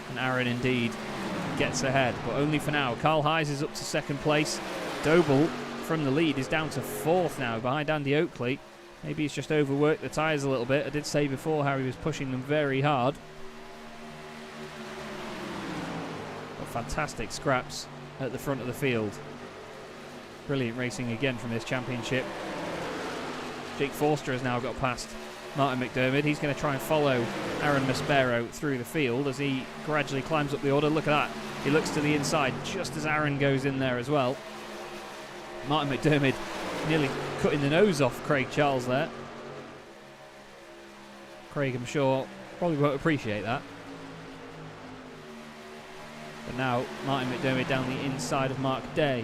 And Aaron indeed gets ahead, but only for now. Carl Hayes is up to second place. Doble from the lead is down to 4th now behind Andy Oakley. Maybe he's just overworked the tyres a little bit. I did say before how he was pushing them very hard. But fantastic scraps at the front of the field. Brilliant racing again from this championship. Jake Forster has now got past Martin McDermott. He's going to try and follow Aaron Maspero through the field as he gradually climbs up the order. Look at that. He looks to the inside just as Aaron goes in there as well. Martin McDermott nearly cutting the nose off Craig Charles there. Craig, I'm sure, probably won't appreciate that. But now Martin McDermott down the inside of Mark Day.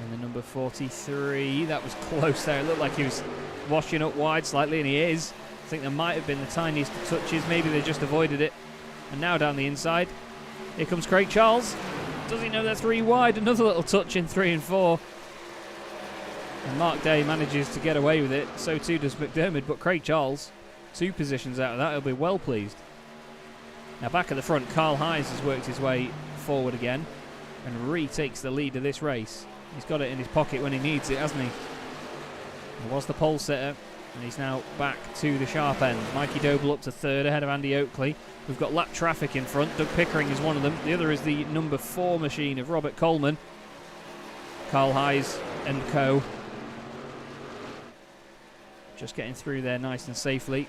And the number 43, that was close there. It looked like he was washing up wide slightly, and he is. I think there might have been the tiniest of touches. Maybe they just avoided it. And now down the inside, here comes Craig Charles. Does he know they're 3 wide? Another little touch in 3 and 4. And Mark Day manages to get away with it. So too does McDermott, but Craig Charles, 2 positions out of that, he'll be well pleased. Now back at the front, Carl Hayes has worked his way forward again and retakes the lead of this race. He's got it in his pocket when he needs it, hasn't he? He was the pole sitter, and he's now back to the sharp end. Mikey Doble up to 3rd ahead of Andy Oakley. We've got lap traffic in front. Doug Pickering is one of them. The other is the number 4 machine of Robert Coleman. Carl Hayes and co. Just getting through there nice and safely.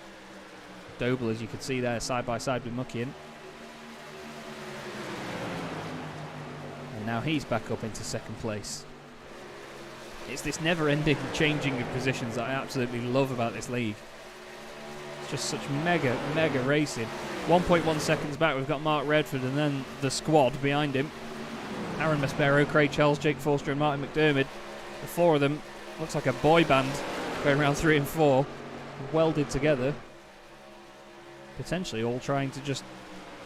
Doble, as you can see there, side by side with Muckian. And now he's back up into second place. It's this never-ending changing of positions that I absolutely love about this league. It's just such mega racing. 1.1 seconds back, we've got Mark Redford and then the squad behind him. Aaron Maspero, Craig Charles, Jake Forster and Martin McDermott. The four of them, looks like a boy band going around 3 and 4, welded together. Potentially all trying to just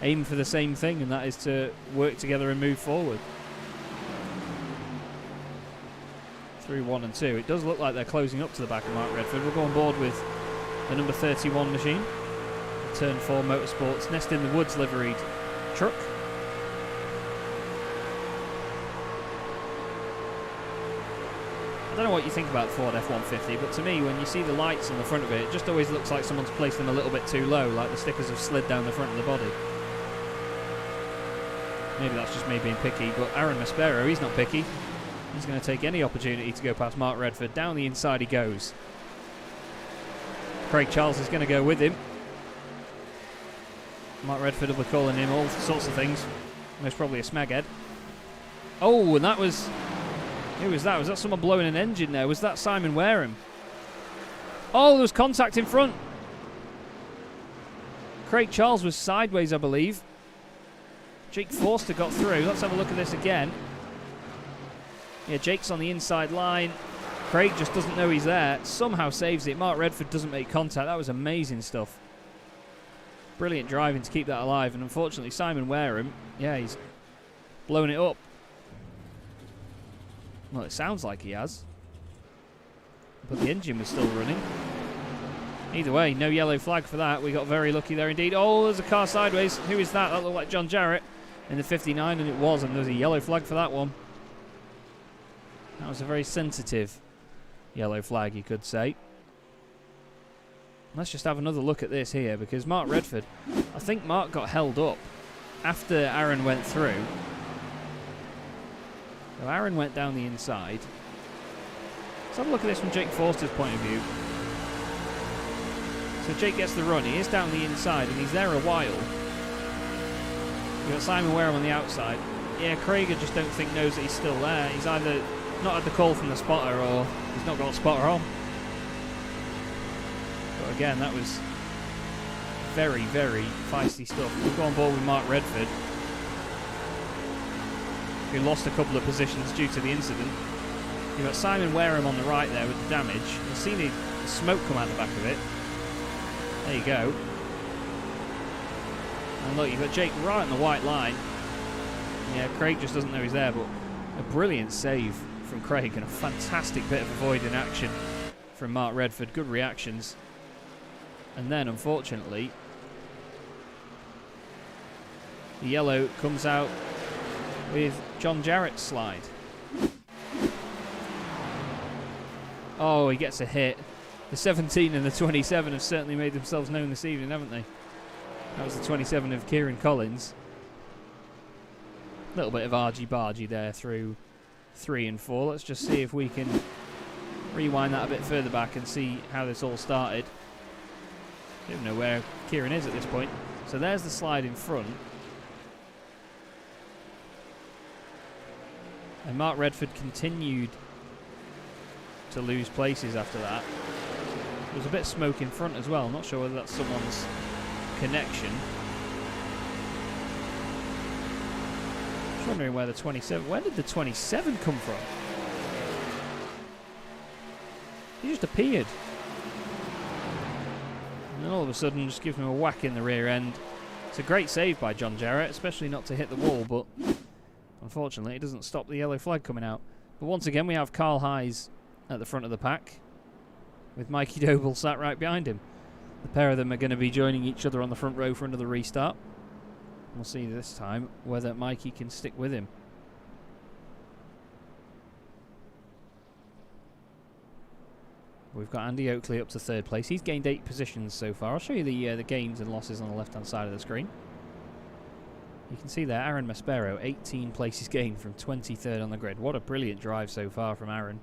aim for the same thing, and that is to work together and move forward. Through 1 and 2. It does look like they're closing up to the back of Mark Redford. We'll go on board with the number 31 machine. Turn 4 Motorsports, Nest in the Woods liveried truck. I don't know what you think about the Ford F-150, but to me, when you see the lights on the front of it, it just always looks like someone's placed them a little bit too low, like the stickers have slid down the front of the body. Maybe that's just me being picky, but Aaron Maspero, he's not picky. He's going to take any opportunity to go past Mark Redford. Down the inside he goes. Craig Charles is going to go with him. Mark Redford will be calling him all sorts of things. Most probably a smaghead. Oh, and that was... Who was that? Was that someone blowing an engine there? Was that Simon Wareham? Oh, there was contact in front. Craig Charles was sideways, I believe. Jake Forster got through. Let's have a look at this again. Yeah, Jake's on the inside line. Craig just doesn't know he's there. Somehow saves it. Mark Redford doesn't make contact. That was amazing stuff. Brilliant driving to keep that alive. And unfortunately, Simon Wareham, yeah, he's blown it up. Well, it sounds like he has. But the engine was still running. Either way, no yellow flag for that. We got very lucky there indeed. Oh, there's a car sideways. Who is that? That looked like John Jarrett in the 59, and it was. And there's a yellow flag for that one. That was a very sensitive yellow flag, you could say. Let's just have another look at this here, because Mark Redford, I think Mark got held up after Aaron went through. So Aaron went down the inside. Let's have a look at this from Jake Forster's point of view. So Jake gets the run. He is down the inside, and he's there a while. You've got Simon Wareham on the outside. Yeah, Craig, I just don't think knows that he's still there. He's either not had the call from the spotter, or he's not got a spotter on. But again, that was very feisty stuff. We'll go on board with Mark Redford, who lost a couple of positions due to the incident. You've got Simon Wareham on the right there with the damage. You've seen the smoke come out the back of it. There you go. And look, you've got Jake right on the white line. Yeah, Craig just doesn't know he's there, but a brilliant save from Craig and a fantastic bit of avoiding action from Mark Redford. Good reactions. And then, unfortunately, the yellow comes out with John Jarrett's slide. Oh, he gets a hit. The 17 and the 27 have certainly made themselves known this evening, haven't they? That was the 27 of Kieran Collins. A little bit of argy-bargy there through 3 and 4. Let's just see if we can rewind that a bit further back and see how this all started. Don't know where Kieran is at this point. So there's the slide in front. And Mark Redford continued to lose places after that. There was a bit of smoke in front as well. I'm not sure whether that's someone's connection. Just wondering where the 27... Where did the 27 come from? He just appeared. And then all of a sudden just give him a whack in the rear end. It's a great save by John Jarrett, especially not to hit the wall, but unfortunately it doesn't stop the yellow flag coming out. But once again we have Carl Hayes at the front of the pack, with Mikey Doble sat right behind him. The pair of them are going to be joining each other on the front row for another restart. We'll see this time whether Mikey can stick with him. We've got Andy Oakley up to 3rd place. He's gained 8 positions so far. I'll show you the gains and losses on the left-hand side of the screen. You can see there, Aaron Maspero, 18 places gained from 23rd on the grid. What a brilliant drive so far from Aaron.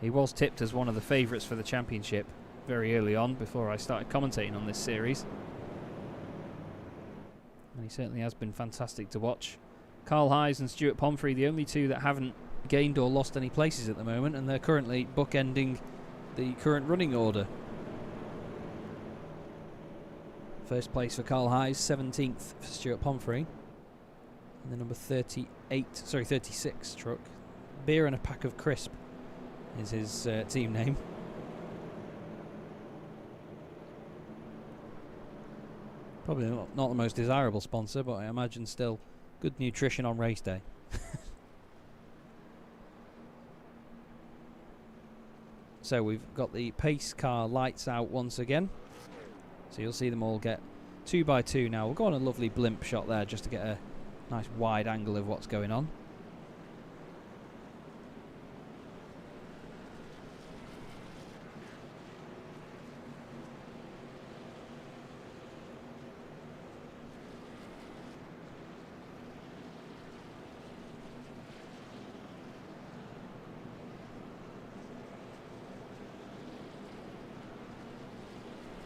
He was tipped as one of the favourites for the championship very early on before I started commentating on this series. And he certainly has been fantastic to watch. Carl Hayes and Stuart Pomfrey, the only two that haven't gained or lost any places at the moment, and they're currently bookending the current running order. First place for Carl Hayes, 17th for Stuart Pomfrey. And the number 36 truck. Beer and a Pack of Crisp is his team name. Probably not the most desirable sponsor, but I imagine still good nutrition on race day. So we've got the pace car lights out once again. So you'll see them all get 2x2 now. We'll go on a lovely blimp shot there just to get a nice wide angle of what's going on.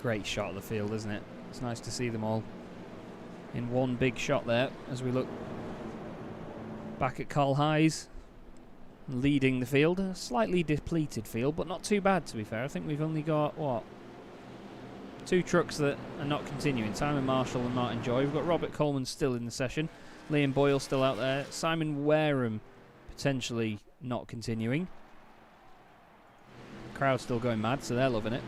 Great shot of the field, isn't it? It's nice to see them all in one big shot there as we look back at Carl Hayes leading the field. A slightly depleted field, but not too bad, to be fair. I think we've only got, what, 2 trucks that are not continuing. Simon Marshall and Martin Joy. We've got Robert Coleman still in the session. Liam Boyle still out there. Simon Wareham potentially not continuing. Crowd still going mad, so they're loving it.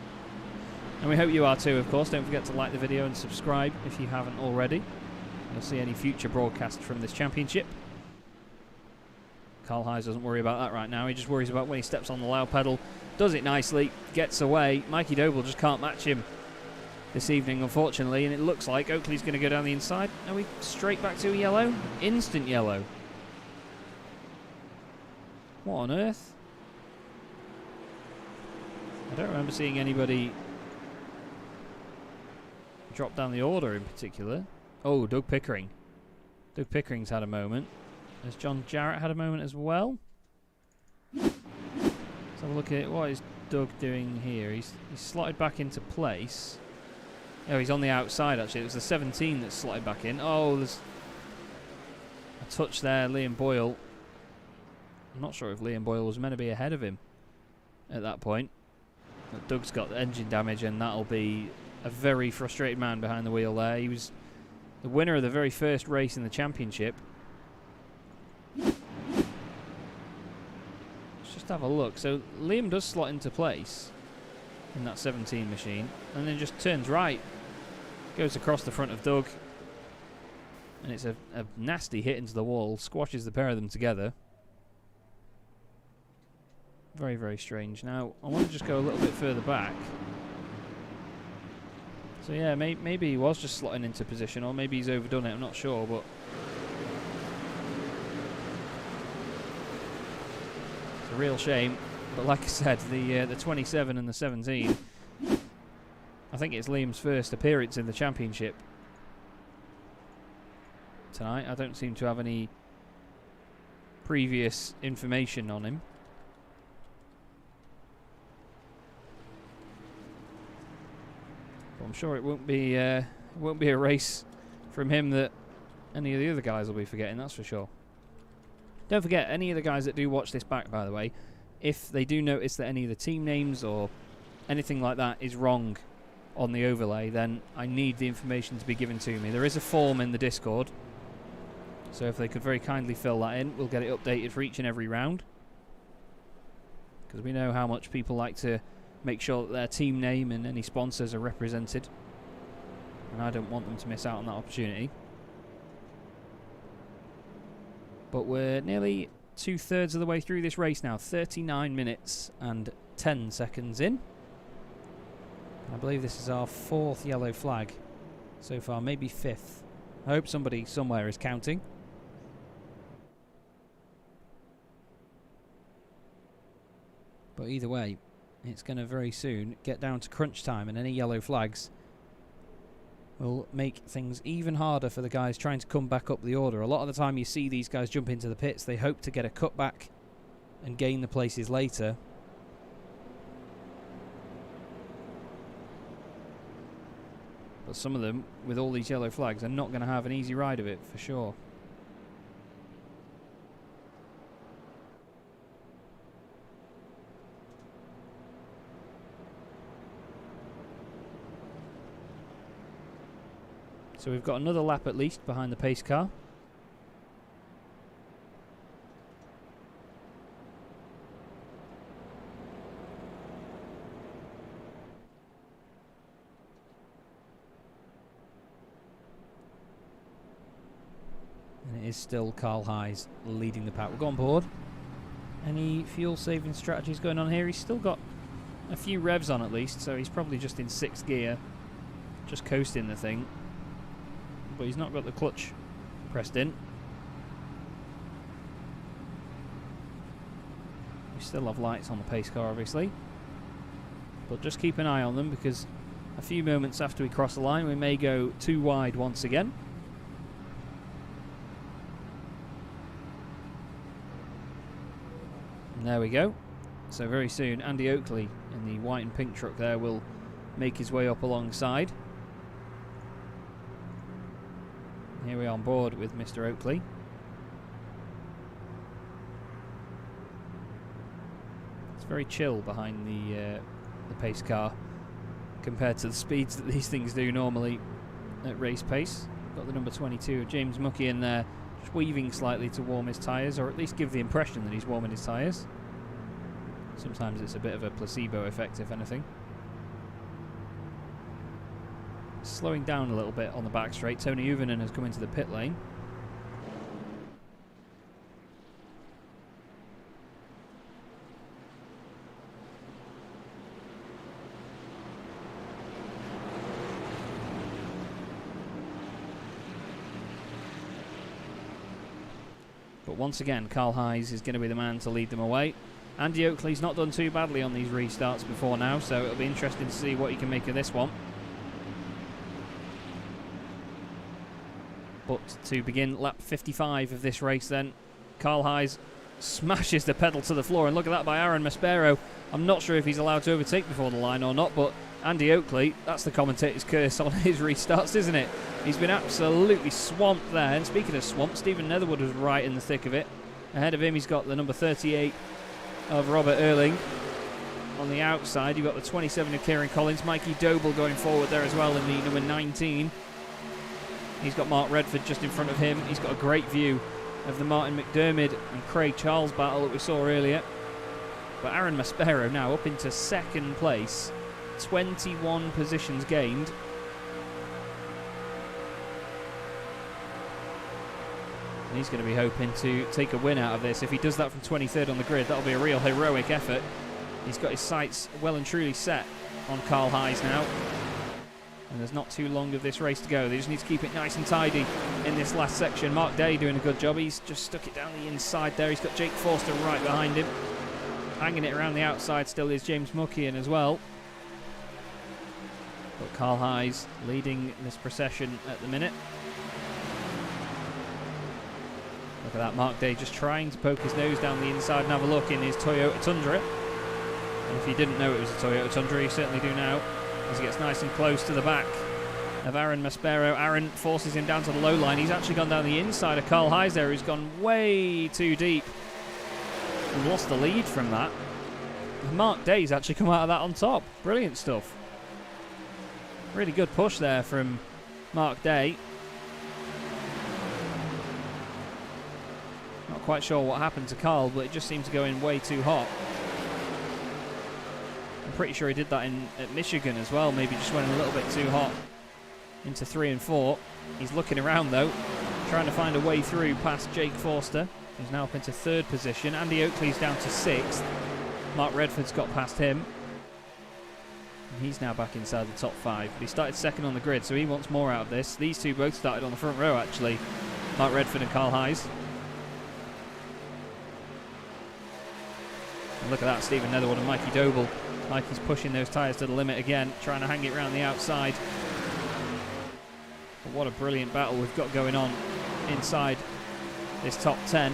And we hope you are too, of course. Don't forget to like the video and subscribe if you haven't already. You'll see any future broadcasts from this championship. Carl Hayes doesn't worry about that right now. He just worries about when he steps on the loud pedal. Does it nicely, gets away. Mikey Doble just can't match him this evening, unfortunately. And it looks like Oakley's going to go down the inside. Are we straight back to a yellow? Instant yellow. What on earth? I don't remember seeing anybody drop down the order in particular. Oh, Doug Pickering. Doug Pickering's had a moment. Has John Jarrett had a moment as well? Let's have a look at what is Doug doing here. He's slotted back into place. Oh, he's on the outside actually. It was the 17 that slotted back in. Oh, there's a touch there. Liam Boyle. I'm not sure if Liam Boyle was meant to be ahead of him at that point. But Doug's got the engine damage, and that'll be a very frustrated man behind the wheel there. He was the winner of the very first race in the championship. Let's just have a look. So Liam does slot into place in that 17 machine, and then just turns right, goes across the front of Doug, and it's a nasty hit into the wall, squashes the pair of them together. Very, very strange. Now, I want to just go a little bit further back. So yeah, maybe he was just slotting into position, or maybe he's overdone it, I'm not sure, but it's a real shame. But like I said, the 27 and the 17, I think it's Liam's first appearance in the championship tonight. I don't seem to have any previous information on him. I'm sure it won't be a race from him that any of the other guys will be forgetting, that's for sure. Don't forget, any of the guys that do watch this back, by the way, if they do notice that any of the team names or anything like that is wrong on the overlay, then I need the information to be given to me. There is a form in the Discord, so if they could very kindly fill that in, we'll get it updated for each and every round. Because we know how much people like to make sure that their team name and any sponsors are represented, and I don't want them to miss out on that opportunity. But we're nearly 2/3 of the way through this race now, 39 minutes and 10 seconds in. I believe this is our 4th yellow flag so far, maybe 5th. I hope somebody somewhere is counting. But either way, it's going to very soon get down to crunch time, and any yellow flags will make things even harder for the guys trying to come back up the order. A lot of the time you see these guys jump into the pits, they hope to get a cutback and gain the places later. But some of them, with all these yellow flags, are not going to have an easy ride of it, for sure. So we've got another lap at least behind the pace car. And it is still Carl Hayes leading the pack. We'll go on board. Any fuel saving strategies going on here? He's still got a few revs on at least, so he's probably just in 6th gear, just coasting the thing. But he's not got the clutch pressed in. We still have lights on the pace car, obviously. But just keep an eye on them, because a few moments after we cross the line, we may go too wide once again. And there we go. So very soon, Andy Oakley in the white and pink truck there will make his way up alongside. Here we are on board with Mr. Oakley. It's very chill behind the pace car compared to the speeds that these things do normally at race pace. Got the number 22, James Muckey, in there, just weaving slightly to warm his tyres, or at least give the impression that he's warming his tyres. Sometimes it's a bit of a placebo effect, if anything. Slowing down a little bit on the back straight. Tony Uvinen has come into the pit lane. But once again, Carl Hayes is going to be the man to lead them away. Andy Oakley's not done too badly on these restarts before now, so it'll be interesting to see what he can make of this one. But to begin lap 55 of this race then, Carl Hayes smashes the pedal to the floor, and look at that by Aaron Maspero. I'm not sure if he's allowed to overtake before the line or not, but Andy Oakley, that's the commentator's curse on his restarts, isn't it? He's been absolutely swamped there. And speaking of swamp, Stephen Netherwood was right in the thick of it. Ahead of him, he's got the number 38 of Robert Erling. On the outside, you've got the 27 of Kieran Collins. Mikey Doble going forward there as well in the number 19. He's got Mark Redford just in front of him. He's got a great view of the Martin McDermott and Craig Charles battle that we saw earlier. But Aaron Maspero now up into 2nd place. 21 positions gained. And he's going to be hoping to take a win out of this. If he does that from 23rd on the grid, that'll be a real heroic effort. He's got his sights well and truly set on Carl Hayes now. And there's not too long of this race to go. They just need to keep it nice and tidy in this last section. Mark Day doing a good job. He's just stuck it down the inside there. He's got Jake Forster right behind him. Hanging it around the outside still is James Muckian as well. But Carl Hayes leading this procession at the minute. Look at that, Mark Day just trying to poke his nose down the inside and have a look in his Toyota Tundra. And if you didn't know it was a Toyota Tundra, you certainly do now, as he gets nice and close to the back of Aaron Maspero. Aaron forces him down to the low line. He's actually gone down the inside of Carl Hayes there, who's gone way too deep and lost the lead from that. Mark Day's actually come out of that on top. Brilliant stuff. Really good push there from Mark Day. Not quite sure what happened to Carl, but it just seemed to go in way too hot. I'm pretty sure he did that at Michigan as well. Maybe just went a little bit too hot into 3 and 4. He's looking around though, trying to find a way through past Jake Forster, who's now up into 3rd position. Andy Oakley's down to 6th. Mark Redford's got past him. And he's now back inside the top 5. But he started 2nd on the grid, so he wants more out of this. These two both started on the front row actually, Mark Redford and Carl Hayes. And look at that, Stephen Netherwood and Mikey Doble. Mikey's pushing those tyres to the limit again, trying to hang it around the outside. But what a brilliant battle we've got going on inside this top 10.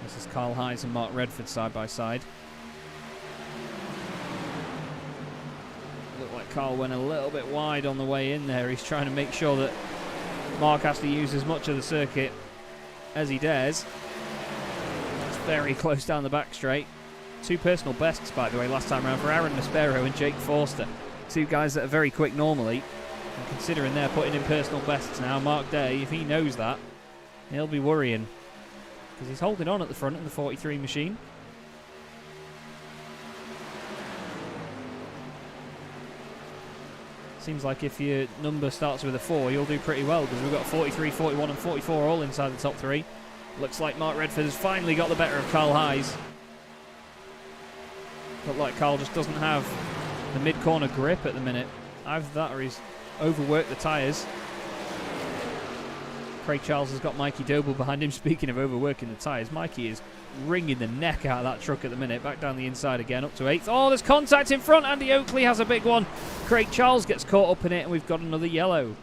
This is Carl Hayes and Mark Redford side by side. Looked like Carl went a little bit wide on the way in there. He's trying to make sure that Mark has to use as much of the circuit as he dares. It's very close down the back straight. 2 personal bests, by the way, last time around for Aaron Maspero and Jake Forster. 2 guys that are very quick normally. And considering they're putting in personal bests now, Mark Day, if he knows that, he'll be worrying. Because he's holding on at the front in the 43 machine. Seems like if your number starts with a 4, you'll do pretty well, because we've got 43, 41 and 44 all inside the top 3. Looks like Mark Redford has finally got the better of Carl Hayes. Look like Carl just doesn't have the mid-corner grip at the minute. Either that or he's overworked the tyres. Craig Charles has got Mikey Doble behind him. Speaking of overworking the tyres, Mikey is wringing the neck out of that truck at the minute. Back down the inside again, up to 8th. Oh, there's contact in front. Andy Oakley has a big one. Craig Charles gets caught up in it, and we've got another yellow.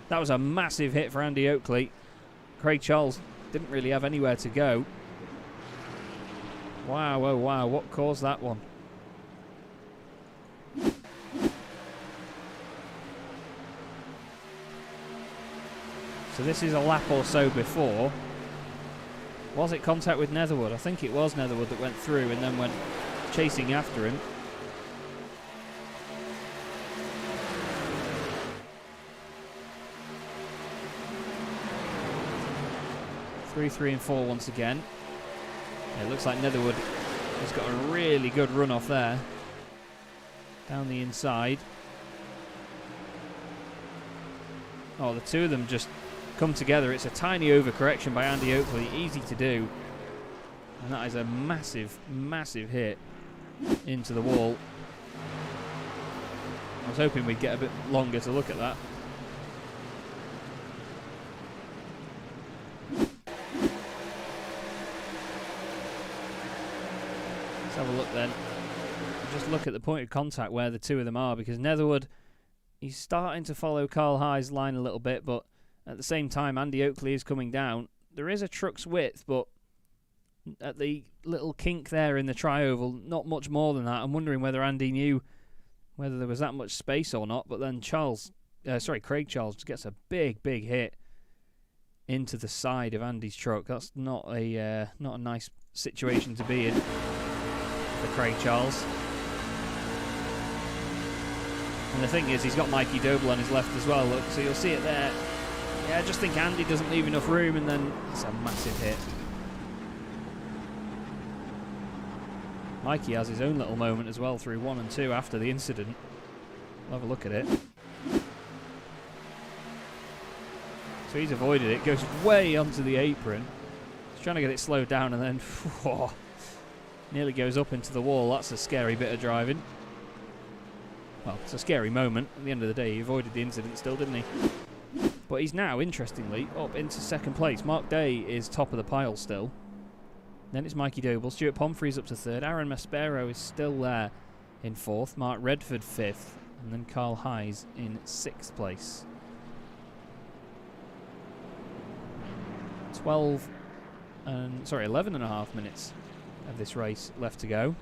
That was a massive hit for Andy Oakley. Craig Charles didn't really have anywhere to go. Wow, oh wow, what caused that one? So this is a lap or so before. Was it contact with Netherwood? I think it was Netherwood that went through and then went chasing after him. Three, 3 and 4 once again. It looks like Netherwood has got a really good run off there. Down the inside. Oh, the 2 of them just come together. It's a tiny overcorrection by Andy Oakley. Easy to do. And that is a massive, massive hit into the wall. I was hoping we'd get a bit longer to look at that. Let's have a look then. Just look at the point of contact where the 2 of them are, because Netherwood, he's starting to follow Carl Hayes' line a little bit, but at the same time Andy Oakley is coming down. There is a truck's width, but at the little kink there in the tri-oval, not much more than that. I'm wondering whether Andy knew whether there was that much space or not, but then Craig Charles gets a big, big hit into the side of Andy's truck. That's not a nice situation to be in for Craig Charles. And the thing is, he's got Mikey Doble on his left as well, look, so you'll see it there. Yeah, I just think Andy doesn't leave enough room, and then it's a massive hit. Mikey has his own little moment as well through 1 and 2 after the incident. We'll have a look at it. So he's avoided it, goes way onto the apron. He's trying to get it slowed down, and then whoa, nearly goes up into the wall. That's a scary bit of driving. Well, it's a scary moment. At the end of the day, he avoided the incident still, didn't he? But he's now, interestingly, up into 2nd place. Mark Day is top of the pile still. Then it's Mikey Doble. Stuart Pomfrey's up to 3rd. Aaron Maspero is still there in 4th. Mark Redford 5th. And then Carl Hayes in 6th place. 11 and a half minutes of this race left to go.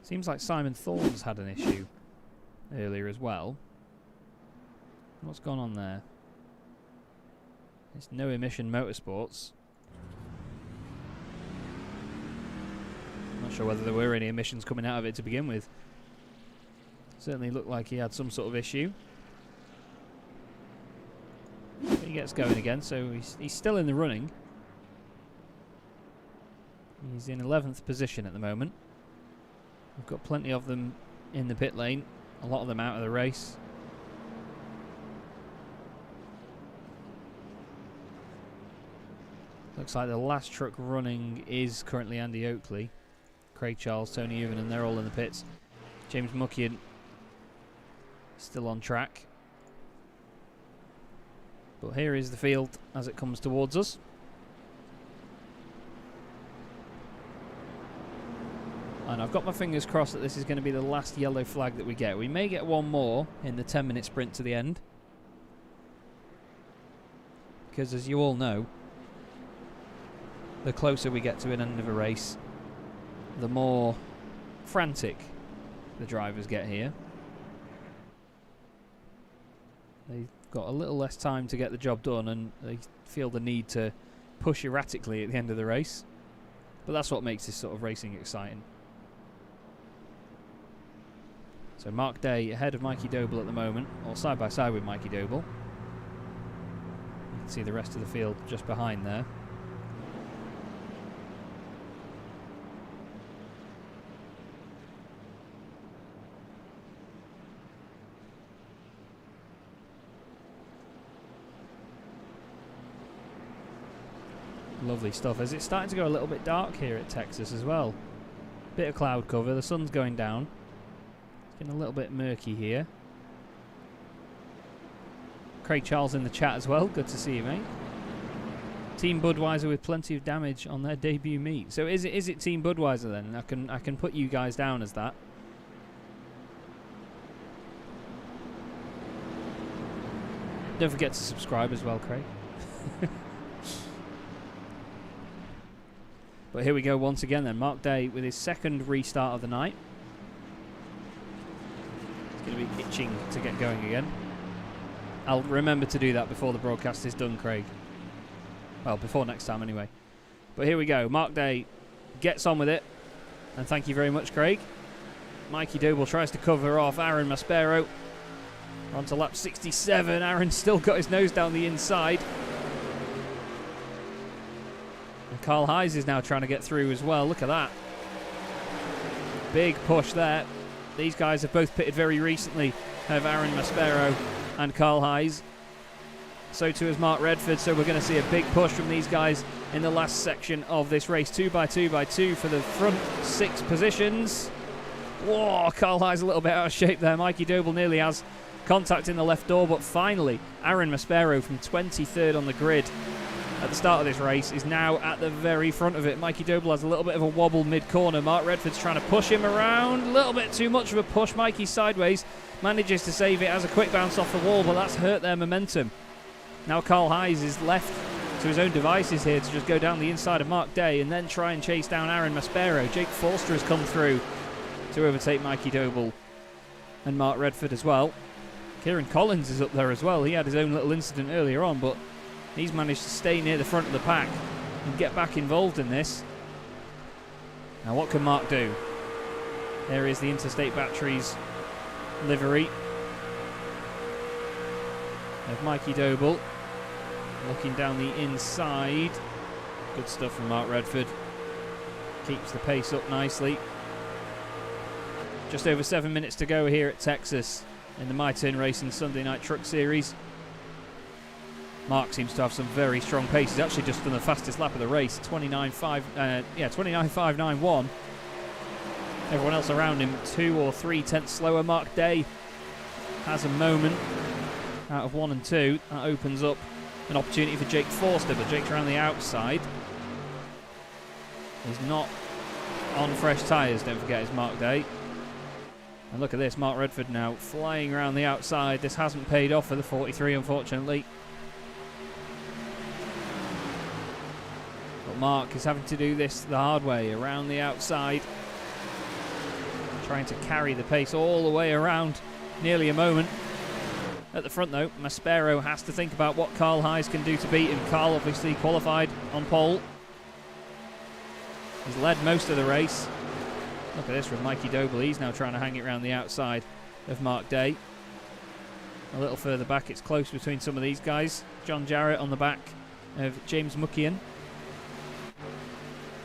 Seems like Simon Thorne's had an issue earlier as well. What's gone on there? It's No Emission Motorsports. Not sure whether there were any emissions coming out of it to begin with. Certainly looked like he had some sort of issue. But he gets going again, so he's still in the running. He's in 11th position at the moment. We've got plenty of them in the pit lane. A lot of them out of the race. Looks like the last truck running is currently Andy Oakley. Craig Charles, Tony Ewan, and they're all in the pits. James Muckian still on track. But here is the field as it comes towards us. And I've got my fingers crossed that this is going to be the last yellow flag that we get. We may get one more in the 10-minute sprint to the end. Because as you all know, the closer we get to an end of a race, the more frantic the drivers get here. They've got a little less time to get the job done, and they feel the need to push erratically at the end of the race. But that's what makes this sort of racing exciting. So Mark Day ahead of Mikey Doble at the moment, or side by side with Mikey Doble. You can see the rest of the field just behind there. Lovely stuff. As it's starting to go a little bit dark here at Texas as well. Bit of cloud cover, the sun's going down. It's getting a little bit murky here. Craig Charles in the chat as well. Good to see you, mate. Team Budweiser with plenty of damage on their debut meet. So is it Team Budweiser then? I can put you guys down as that. Don't forget to subscribe as well, Craig. But here we go once again then. Mark Day with his second restart of the night. He's going to be itching to get going again. I'll remember to do that before the broadcast is done, Craig. Well, before next time anyway. But here we go. Mark Day gets on with it. And thank you very much, Craig. Mikey Doble tries to cover off Aaron Maspero. We're on to lap 67. Aaron's still got his nose down the inside. And Carl Hayes is now trying to get through as well. Look at that. Big push there. These guys have both pitted very recently, have Aaron Maspero and Carl Hayes. So too has Mark Redford, so we're going to see a big push from these guys in the last section of this race. 2x2x2 for the front 6 positions. Whoa, Carl Hayes a little bit out of shape there. Mikey Doble nearly has contact in the left door, but finally Aaron Maspero from 23rd on the grid at the start of this race is now at the very front of it. Mikey Doble has a little bit of a wobble mid-corner. Mark Redford's trying to push him around. A little bit too much of a push. Mikey sideways. Manages to save it. Has a quick bounce off the wall, but that's hurt their momentum. Now Carl Hayes is left to his own devices here to just go down the inside of Mark Day and then try and chase down Aaron Maspero. Jake Forster has come through to overtake Mikey Doble and Mark Redford as well. Kieran Collins is up there as well. He had his own little incident earlier on, but he's managed to stay near the front of the pack and get back involved in this. Now what can Mark do? There is the Interstate Batteries livery of Mikey Doble. Looking down the inside. Good stuff from Mark Redford. Keeps the pace up nicely. Just over 7 minutes to go here at Texas in the MyTurnRacing Sunday Night Truck Series. Mark seems to have some very strong pace. He's actually just done the fastest lap of the race, 29.591. Everyone else around him 2 or 3 tenths slower. Mark Day has a moment out of 1 and 2. That opens up an opportunity for Jake Forster, but Jake's around the outside. He's not on fresh tyres, don't forget, it's Mark Day. And look at this, Mark Redford now flying around the outside. This hasn't paid off for the 43, unfortunately. But Mark is having to do this the hard way, around the outside. Trying to carry the pace all the way around, nearly a moment. At the front though, Maspero has to think about what Carl Hayes can do to beat him. Carl obviously qualified on pole. He's led most of the race. Look at this from Mikey Doble. He's now trying to hang it around the outside of Mark Day. A little further back, it's close between some of these guys. John Jarrett on the back of James Muckian.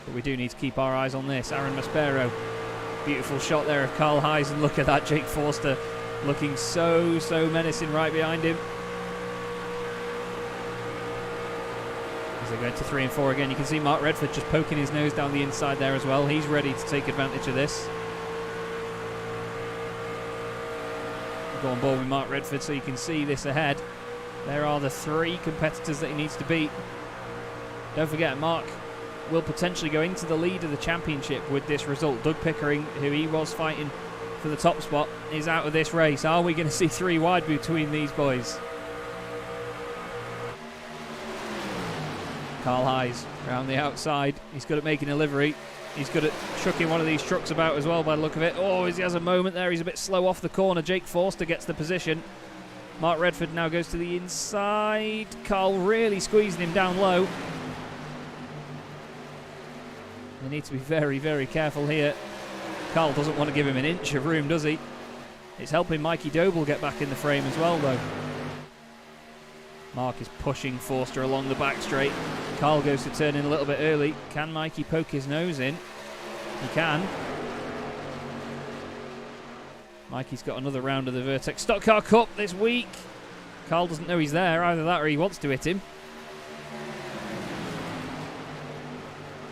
But we do need to keep our eyes on this. Aaron Maspero. Beautiful shot there of Carl Hayes, and look at that, Jake Forster looking so menacing right behind him. As they go into 3 and 4 again, you can see Mark Redford just poking his nose down the inside there as well. He's ready to take advantage of this. Go on board with Mark Redford so you can see this ahead. There are the 3 competitors that he needs to beat. Don't forget, Mark will potentially go into the lead of the championship with this result. Doug Pickering, who he was fighting for the top spot, is out of this race. Are we going to see 3 wide between these boys? Carl Hayes around the outside. He's good at making a livery. He's good at chucking one of these trucks about as well by the look of it. Oh, he has a moment there. He's a bit slow off the corner. Jake Forster gets the position. Mark Redford now goes to the inside. Carl really squeezing him down low. They need to be very, very careful here. Carl doesn't want to give him an inch of room, does he? It's helping Mikey Doble get back in the frame as well, though. Mark is pushing Forster along the back straight. Carl goes to turn in a little bit early. Can Mikey poke his nose in? He can. Mikey's got another round of the Vertex Stock Car Cup this week. Carl doesn't know he's there. Either that or he wants to hit him.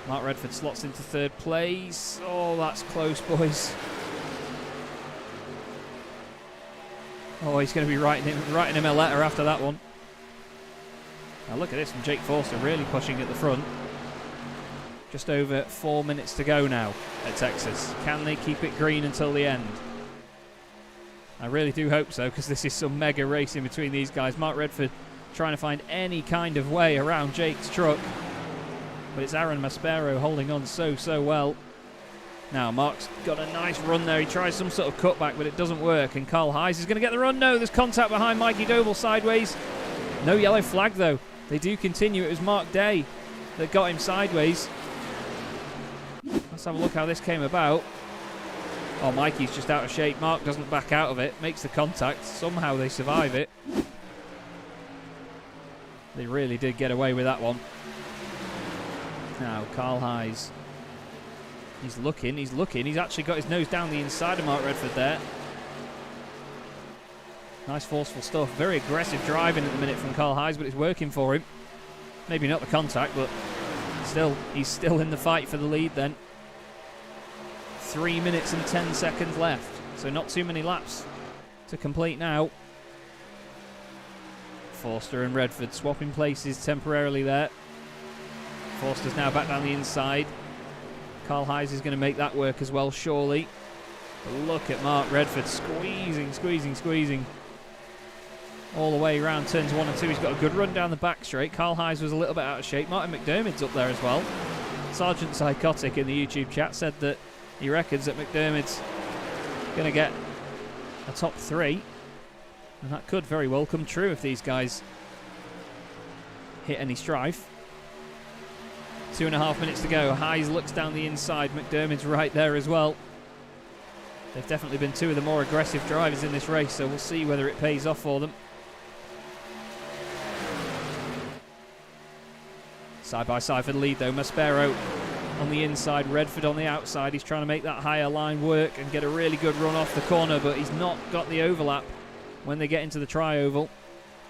Mark Redford slots into third place. Oh, that's close, boys. Oh, he's going to be writing him a letter after that one. Now look at this from Jake Forster, really pushing at the front. Just over 4 minutes to go now at Texas. Can they keep it green until the end? I really do hope so, because this is some mega racing between these guys. Mark Redford trying to find any kind of way around Jake's truck. But it's Aaron Maspero holding on so well. Now, Mark's got a nice run there. He tries some sort of cutback, but it doesn't work. And Carl Hayes is going to get the run. No, there's contact behind Mikey Doble sideways. No yellow flag, though. They do continue. It was Mark Day that got him sideways. Let's have a look how this came about. Oh, Mikey's just out of shape. Mark doesn't back out of it. Makes the contact. Somehow they survive it. They really did get away with that one. Now, Carl Hayes. He's looking. He's actually got his nose down the inside of Mark Redford there. Nice forceful stuff. Very aggressive driving at the minute from Carl Hayes, but it's working for him. Maybe not the contact, but still, he's still in the fight for the lead then. 3 minutes and 10 seconds left, so not too many laps to complete now. Forster and Redford swapping places temporarily there. Forster's now back down the inside. Carl Hayes is going to make that work as well, surely. But look at Mark Redford squeezing. All the way around turns 1 and 2. He's got a good run down the back straight. Carl Hayes was a little bit out of shape. Martin McDermott's up there as well. Sergeant Psychotic in the YouTube chat said that he reckons that McDermott's going to get a top 3. And that could very well come true if these guys hit any strife. 2.5 minutes to go. Hayes looks down the inside. McDermott's right there as well. They've definitely been two of the more aggressive drivers in this race, so we'll see whether it pays off for them. Side by side for the lead though. Maspero on the inside, Redford on the outside. He's trying to make that higher line work and get a really good run off the corner, but he's not got the overlap when they get into the tri-oval.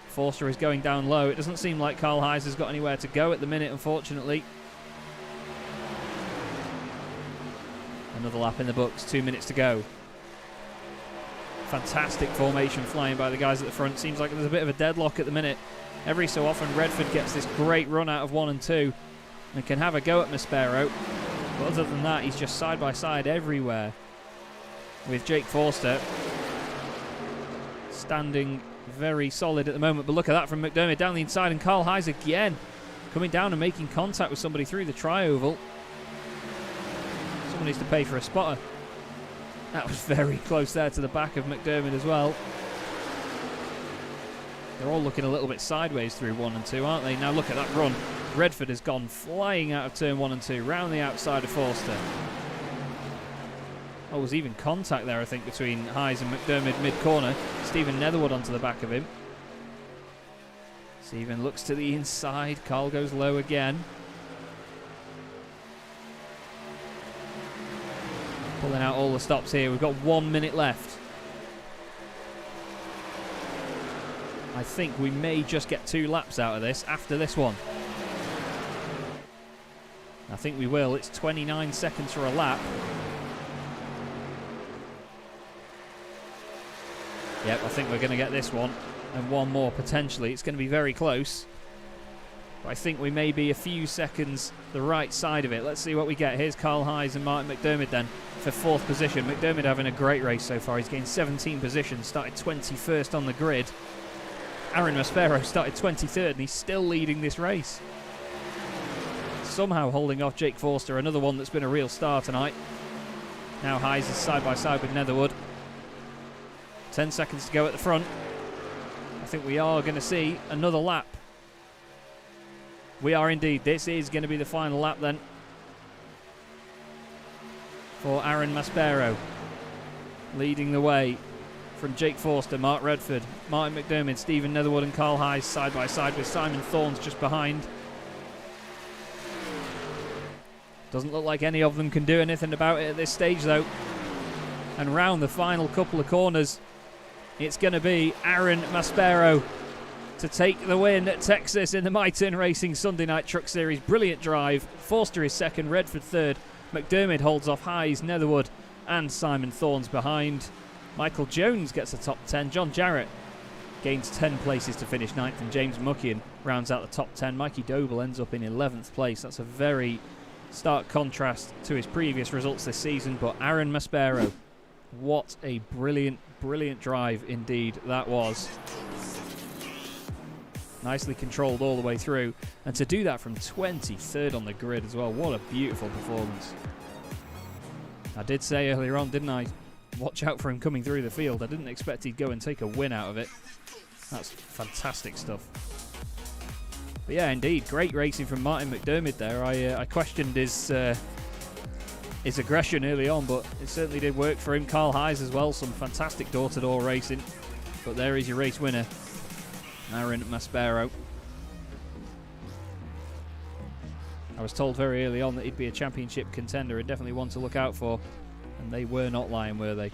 Forster is going down low. It doesn't seem like Carl Hayes has got anywhere to go at the minute, unfortunately. Another lap in the books, 2 minutes to go. Fantastic formation flying by the guys at the front. Seems like there's a bit of a deadlock at the minute. Every so often Redford gets this great run out of 1 and 2 and can have a go at Maspero. But other than that, he's just side by side everywhere with Jake Forster standing very solid at the moment. But look at that from McDermott down the inside, and Carl Hayes again coming down and making contact with somebody through the tri-oval. Someone needs to pay for a spotter. That was very close there to the back of McDermott as well. They're all looking a little bit sideways through 1 and 2, aren't they? Now look at that run. Redford has gone flying out of turn 1 and 2, round the outside of Forster. Oh, there was even contact there, I think, between Hayes and McDermott mid-corner. Stephen Netherwood onto the back of him. Stephen looks to the inside. Carl goes low again. Pulling out all the stops here. We've got 1 minute left. I think we may just get 2 laps out of this after this one. I think we will. It's 29 seconds for a lap. Yep, I think we're going to get this one. And one more, potentially. It's going to be very close. But I think we may be a few seconds the right side of it. Let's see what we get. Here's Carl Hayes and Martin McDermott then for 4th position. McDermott having a great race so far. He's gained 17 positions, started 21st on the grid. Aaron Maspero started 23rd and he's still leading this race. somehow holding off Jake Forster, another one that's been a real star tonight. Now Hayes is side by side with Netherwood. 10 seconds to go at the front. I think we are going to see another lap. We are indeed. This is going to be the final lap then for Aaron Maspero. Leading the way from Jake Forster, Mark Redford, Martin McDermott, Stephen Netherwood and Carl Hayes side by side with Simon Thorns just behind. Doesn't look like any of them can do anything about it at this stage though. And round the final couple of corners, it's going to be Aaron Maspero to take the win at Texas in the MyTurnRacing Sunday Night Truck Series. Brilliant drive. Forster is second, Redford third. McDermott holds off Hayes, Netherwood and Simon Thorns behind. Michael Jones gets a top 10. John Jarrett gains 10 places to finish 9th, and James Muckian rounds out the top 10. Mikey Doble ends up in 11th place. That's a very stark contrast to his previous results this season, but Aaron Maspero, what a brilliant, brilliant drive indeed that was. Nicely controlled all the way through, and to do that from 23rd on the grid as well, what a beautiful performance. I did say earlier on, didn't I, watch out for him coming through the field. I didn't expect he'd go and take a win out of it. That's fantastic stuff. But yeah, indeed, great racing from Martin McDermott there. I questioned his aggression early on, but it certainly did work for him. Carl Hayes as well, some fantastic door-to-door racing. But there is your race winner, Aaron Maspero. I was told very early on that he'd be a championship contender and definitely one to look out for, and they were not lying, were they?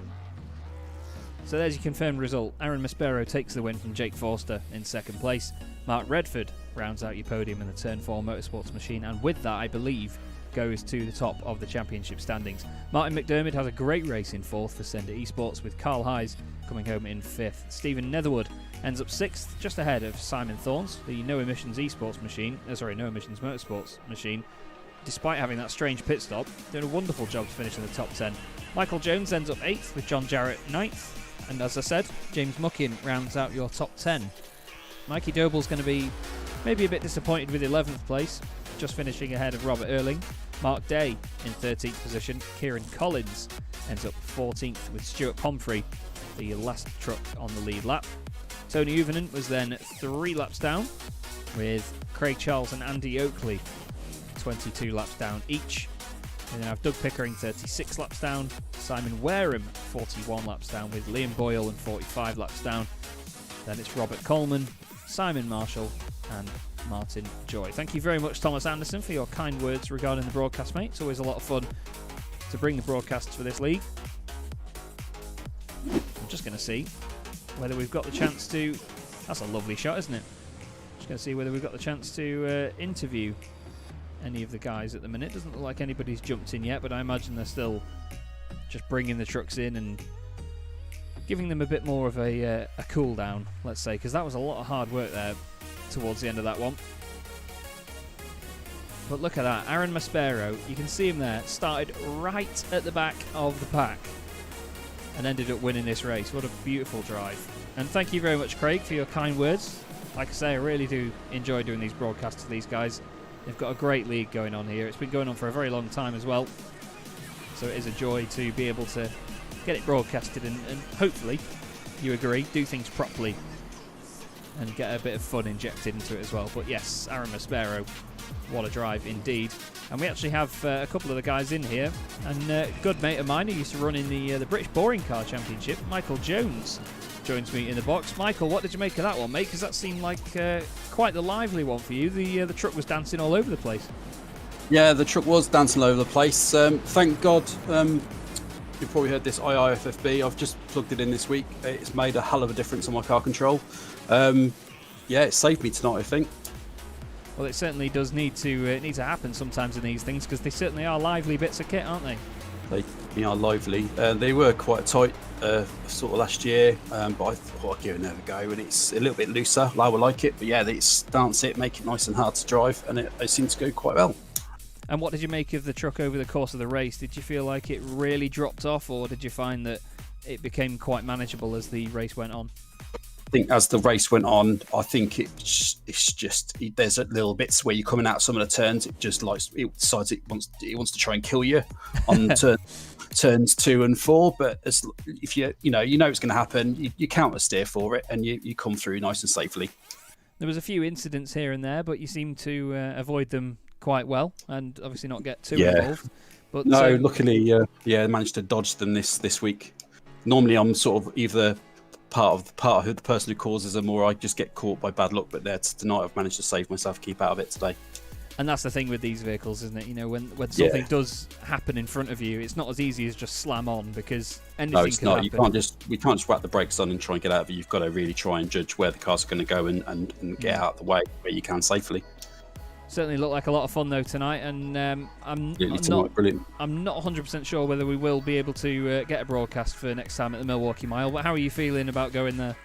So there's your confirmed result. Aaron Maspero takes the win from Jake Forster in second place. Mark Redford rounds out your podium in the Turn 4 Motorsports machine, and with that, I believe, goes to the top of the championship standings. Martin McDermott has a great race in fourth for Sender Esports, with Carl Hayes coming home in fifth. Stephen Netherwood ends up sixth, just ahead of Simon Thorns, the No Emissions Motorsports machine, despite having that strange pit stop, doing a wonderful job to finish in the top 10. Michael Jones ends up 8th with John Jarrett 9th, and as I said, James Muckian rounds out your top 10. Mikey Doble's going to be maybe a bit disappointed with 11th place, just finishing ahead of Robert Erling. Mark Day in 13th position. Kieran Collins ends up 14th with Stuart Pomfrey, the last truck on the lead lap. Tony Uvenon was then 3 laps down, with Craig Charles and Andy Oakley 22 laps down each. And then I have Doug Pickering 36 laps down, Simon Wareham 41 laps down, with Liam Boyle and 45 laps down. Then it's Robert Coleman, Simon Marshall and Martin Joy. Thank you very much, Thomas Anderson, for your kind words regarding the broadcast, mate. It's always a lot of fun to bring the broadcasts for this league. I'm just going to see whether we've got the chance to... That's a lovely shot, isn't it? Just going to see whether we've got the chance to interview any of the guys at the minute. Doesn't look like anybody's jumped in yet, but I imagine they're still just bringing the trucks in and giving them a bit more of a cool down, let's say, because that was a lot of hard work there towards the end of that one. But look at that, Aaron Maspero, you can see him there, started right at the back of the pack and ended up winning this race. What a beautiful drive. And thank you very much, Craig, for your kind words. Like I say, I really do enjoy doing these broadcasts to these guys. They've got a great league going on here. It's been going on for a very long time as well. So it is a joy to be able to get it broadcasted and hopefully, you agree, do things properly and get a bit of fun injected into it as well. But yes, Aaron Maspero, what a drive indeed. And we actually have a couple of the guys in here, and a good mate of mine who used to run in the British Boring Car Championship, Michael Jones, joins me in the box. Michael, what did you make of that one, mate? Because that seemed like quite the lively one for you. The truck was dancing all over the place. Yeah, the truck was dancing all over the place. Thank God, you probably heard this IIFFB. I've just plugged it in this week. It's made a hell of a difference on my car control. Yeah, it saved me tonight, I think. Well, it certainly does need to happen sometimes in these things, because they certainly are lively bits of kit, aren't they? They are lively. They were quite tight sort of last year, but I thought I'd give it another go, and it's a little bit looser. Lower like it, but yeah, they stance it, make it nice and hard to drive, and it seems to go quite well. And what did you make of the truck over the course of the race? Did you feel like it really dropped off, or did you find that it became quite manageable as the race went on? think as the race went on, I think it's just there's a little bits where you're coming out some of the turns. It just it decides it wants to try and kill you on turns 2 and 4. But if you know it's going to happen, you counter steer for it and you come through nice and safely. There was a few incidents here and there, but you seem to avoid them quite well, and obviously not get too involved. But no, luckily, I managed to dodge them this week. Normally, I'm sort of either part of the person who causes them, or I just get caught by bad luck. But tonight, I've managed to save myself, keep out of it today. And that's the thing with these vehicles, isn't it? You know, when something does happen in front of you, it's not as easy as just slam on, because anything can happen. We can't just whack the brakes on and try and get out of it. You've got to really try and judge where the car's going to go and get out of the way where you can safely. Certainly looked like a lot of fun though tonight, and I'm not brilliant. I'm not 100% sure whether we will be able to get a broadcast for next time at the Milwaukee Mile. But how are you feeling about going there?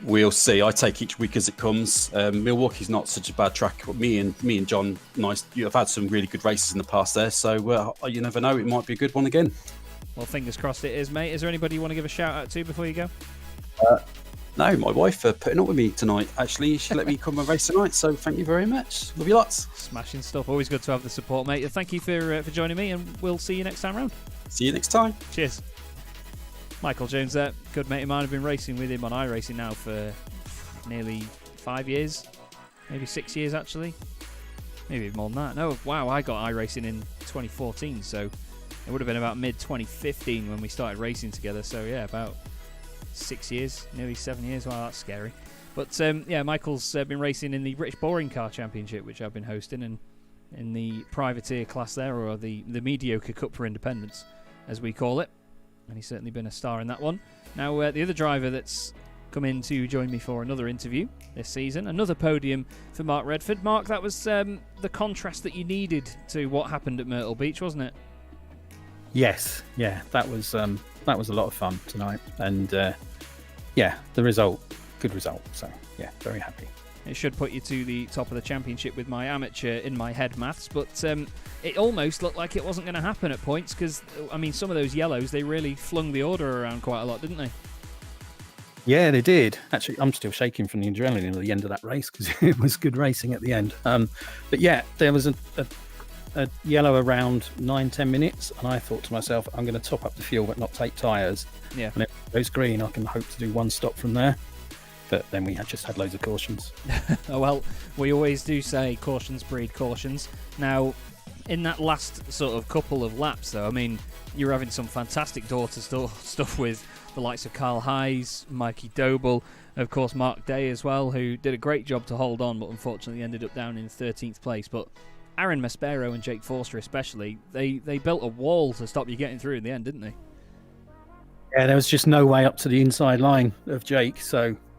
We'll see. I take each week as it comes. Milwaukee's not such a bad track. Me and John, I've had some really good races in the past there, so you never know. It might be a good one again. Well, fingers crossed it is, mate. Is there anybody you want to give a shout out to before you go? No, my wife putting up with me tonight. Actually, she let me come and race tonight, so thank you very much. Love you lots. Smashing stuff. Always good to have the support, mate. Thank you for joining me, and we'll see you next time round. See you next time. Cheers. Michael Jones there, good mate of mine. I've been racing with him on iRacing now for nearly 5 years, maybe 6 years actually, maybe more than that. No, wow, I got iRacing in 2014, so it would have been about mid-2015 when we started racing together, so yeah, about 6 years, nearly 7 years. Wow, that's scary. But Michael's been racing in the British Boring Car Championship, which I've been hosting, and in the privateer class there, or the mediocre cup for independents, as we call it. And he's certainly been a star in that one. Now, the other driver that's come in to join me for another interview this season, another podium for Mark Redford. Mark, that was the contrast that you needed to what happened at Myrtle Beach, wasn't it? Yes, yeah, that was a lot of fun tonight, and the result, good result. So yeah, very happy. It should put you to the top of the championship with my amateur in my head maths, but it almost looked like it wasn't going to happen at points, because I mean, some of those yellows, they really flung the order around quite a lot, didn't they? Yeah, they did. Actually, I'm still shaking from the adrenaline at the end of that race, because it was good racing at the end. But yeah, there was a yellow around 9-10 minutes, and I thought to myself, I'm going to top up the fuel but not take tyres. Yeah. When it goes green, I can hope to do one stop from there. But then we just had loads of cautions. Oh, well, we always do say cautions breed cautions. Now, in that last sort of couple of laps, though, I mean, you're having some fantastic daughter stuff with the likes of Carl Hayes, Mikey Doble, of course Mark Day as well, who did a great job to hold on, but unfortunately ended up down in 13th place. But Aaron Maspero and Jake Forster especially, they built a wall to stop you getting through in the end, didn't they? Yeah, there was just no way up to the inside line of Jake,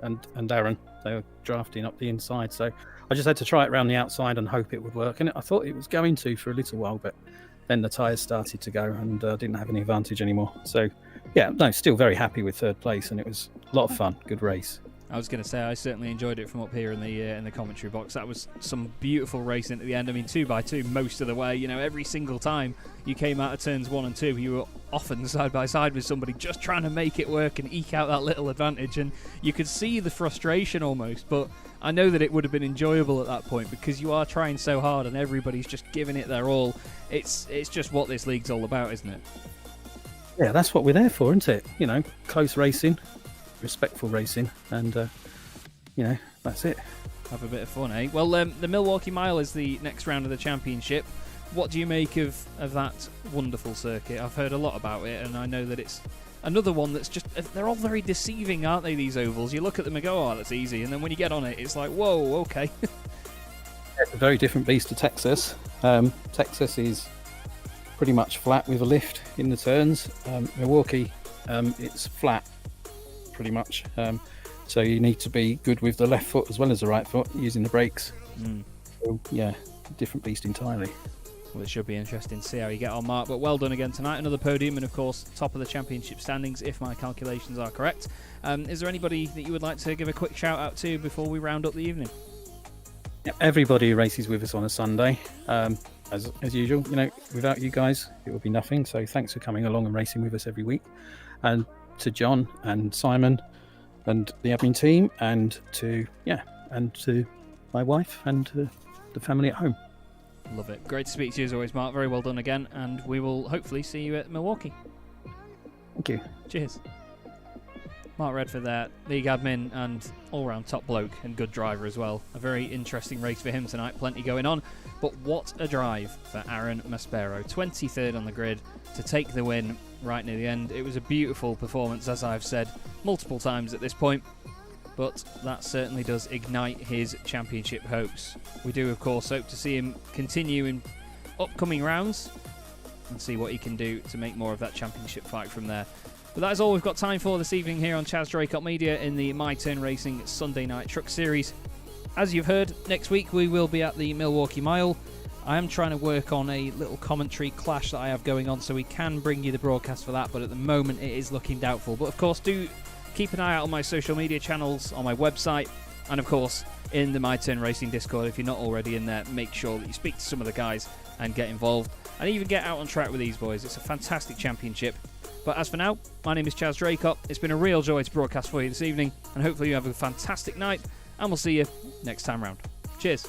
and Aaron. They were drafting up the inside, so I just had to try it around the outside and hope it would work. And I thought it was going to for a little while, but then the tyres started to go and didn't have any advantage anymore. So yeah, no, still very happy with third place, and it was a lot of fun. Good race. I was going to say, I certainly enjoyed it from up here in the commentary box. That was some beautiful racing at the end. I mean, 2x2 most of the way. You know, every single time you came out of turns 1 and 2, you were often side by side with somebody just trying to make it work and eke out that little advantage. And you could see the frustration almost, but I know that it would have been enjoyable at that point, because you are trying so hard and everybody's just giving it their all. It's just what this league's all about, isn't it? Yeah, that's what we're there for, isn't it? You know, close racing, respectful racing, and that's it. Have a bit of fun, eh? Well, the Milwaukee Mile is the next round of the championship. What do you make of that wonderful circuit? I've heard a lot about it, and I know that it's another one that's just, they're all very deceiving, aren't they, these ovals? You look at them and go, oh, that's easy, and then when you get on it, it's like, whoa, okay. It's a very different beast to Texas. Texas is pretty much flat with a lift in the turns. Milwaukee, it's flat pretty much. So you need to be good with the left foot as well as the right foot using the brakes. So, yeah, different beast entirely. Well, it should be interesting to see how you get on, Mark. But well done again tonight. Another podium and, of course, top of the championship standings, if my calculations are correct. Is there anybody that you would like to give a quick shout-out to before we round up the evening? Yeah, everybody who races with us on a Sunday. As usual, you know, without you guys, it would be nothing. So thanks for coming along and racing with us every week. And to John and Simon, and the admin team, and to my wife and the family at home. Love it. Great to speak to you as always, Mark. Very well done again, and we will hopefully see you at Milwaukee. Thank you. Cheers. Mark Redford there, league admin and all-round top bloke and good driver as well. A very interesting race for him tonight, plenty going on. But what a drive for Aaron Maspero. 23rd on the grid to take the win right near the end. It was a beautiful performance, as I've said multiple times at this point. But that certainly does ignite his championship hopes. We do, of course, hope to see him continue in upcoming rounds and see what he can do to make more of that championship fight from there. But that is all we've got time for this evening here on Chaz Draycott Media in the My Turn Racing Sunday Night Truck Series. As you've heard, next week we will be at the Milwaukee Mile. I am trying to work on a little commentary clash that I have going on, so we can bring you the broadcast for that, but at the moment it is looking doubtful. But of course, do keep an eye out on my social media channels, on my website, and of course in the My Turn Racing Discord. If you're not already in there, make sure that you speak to some of the guys and get involved, and even get out on track with these boys. It's a fantastic championship. But as for now, my name is Chaz Draycott. It's been a real joy to broadcast for you this evening, and hopefully you have a fantastic night, and we'll see you next time round. Cheers.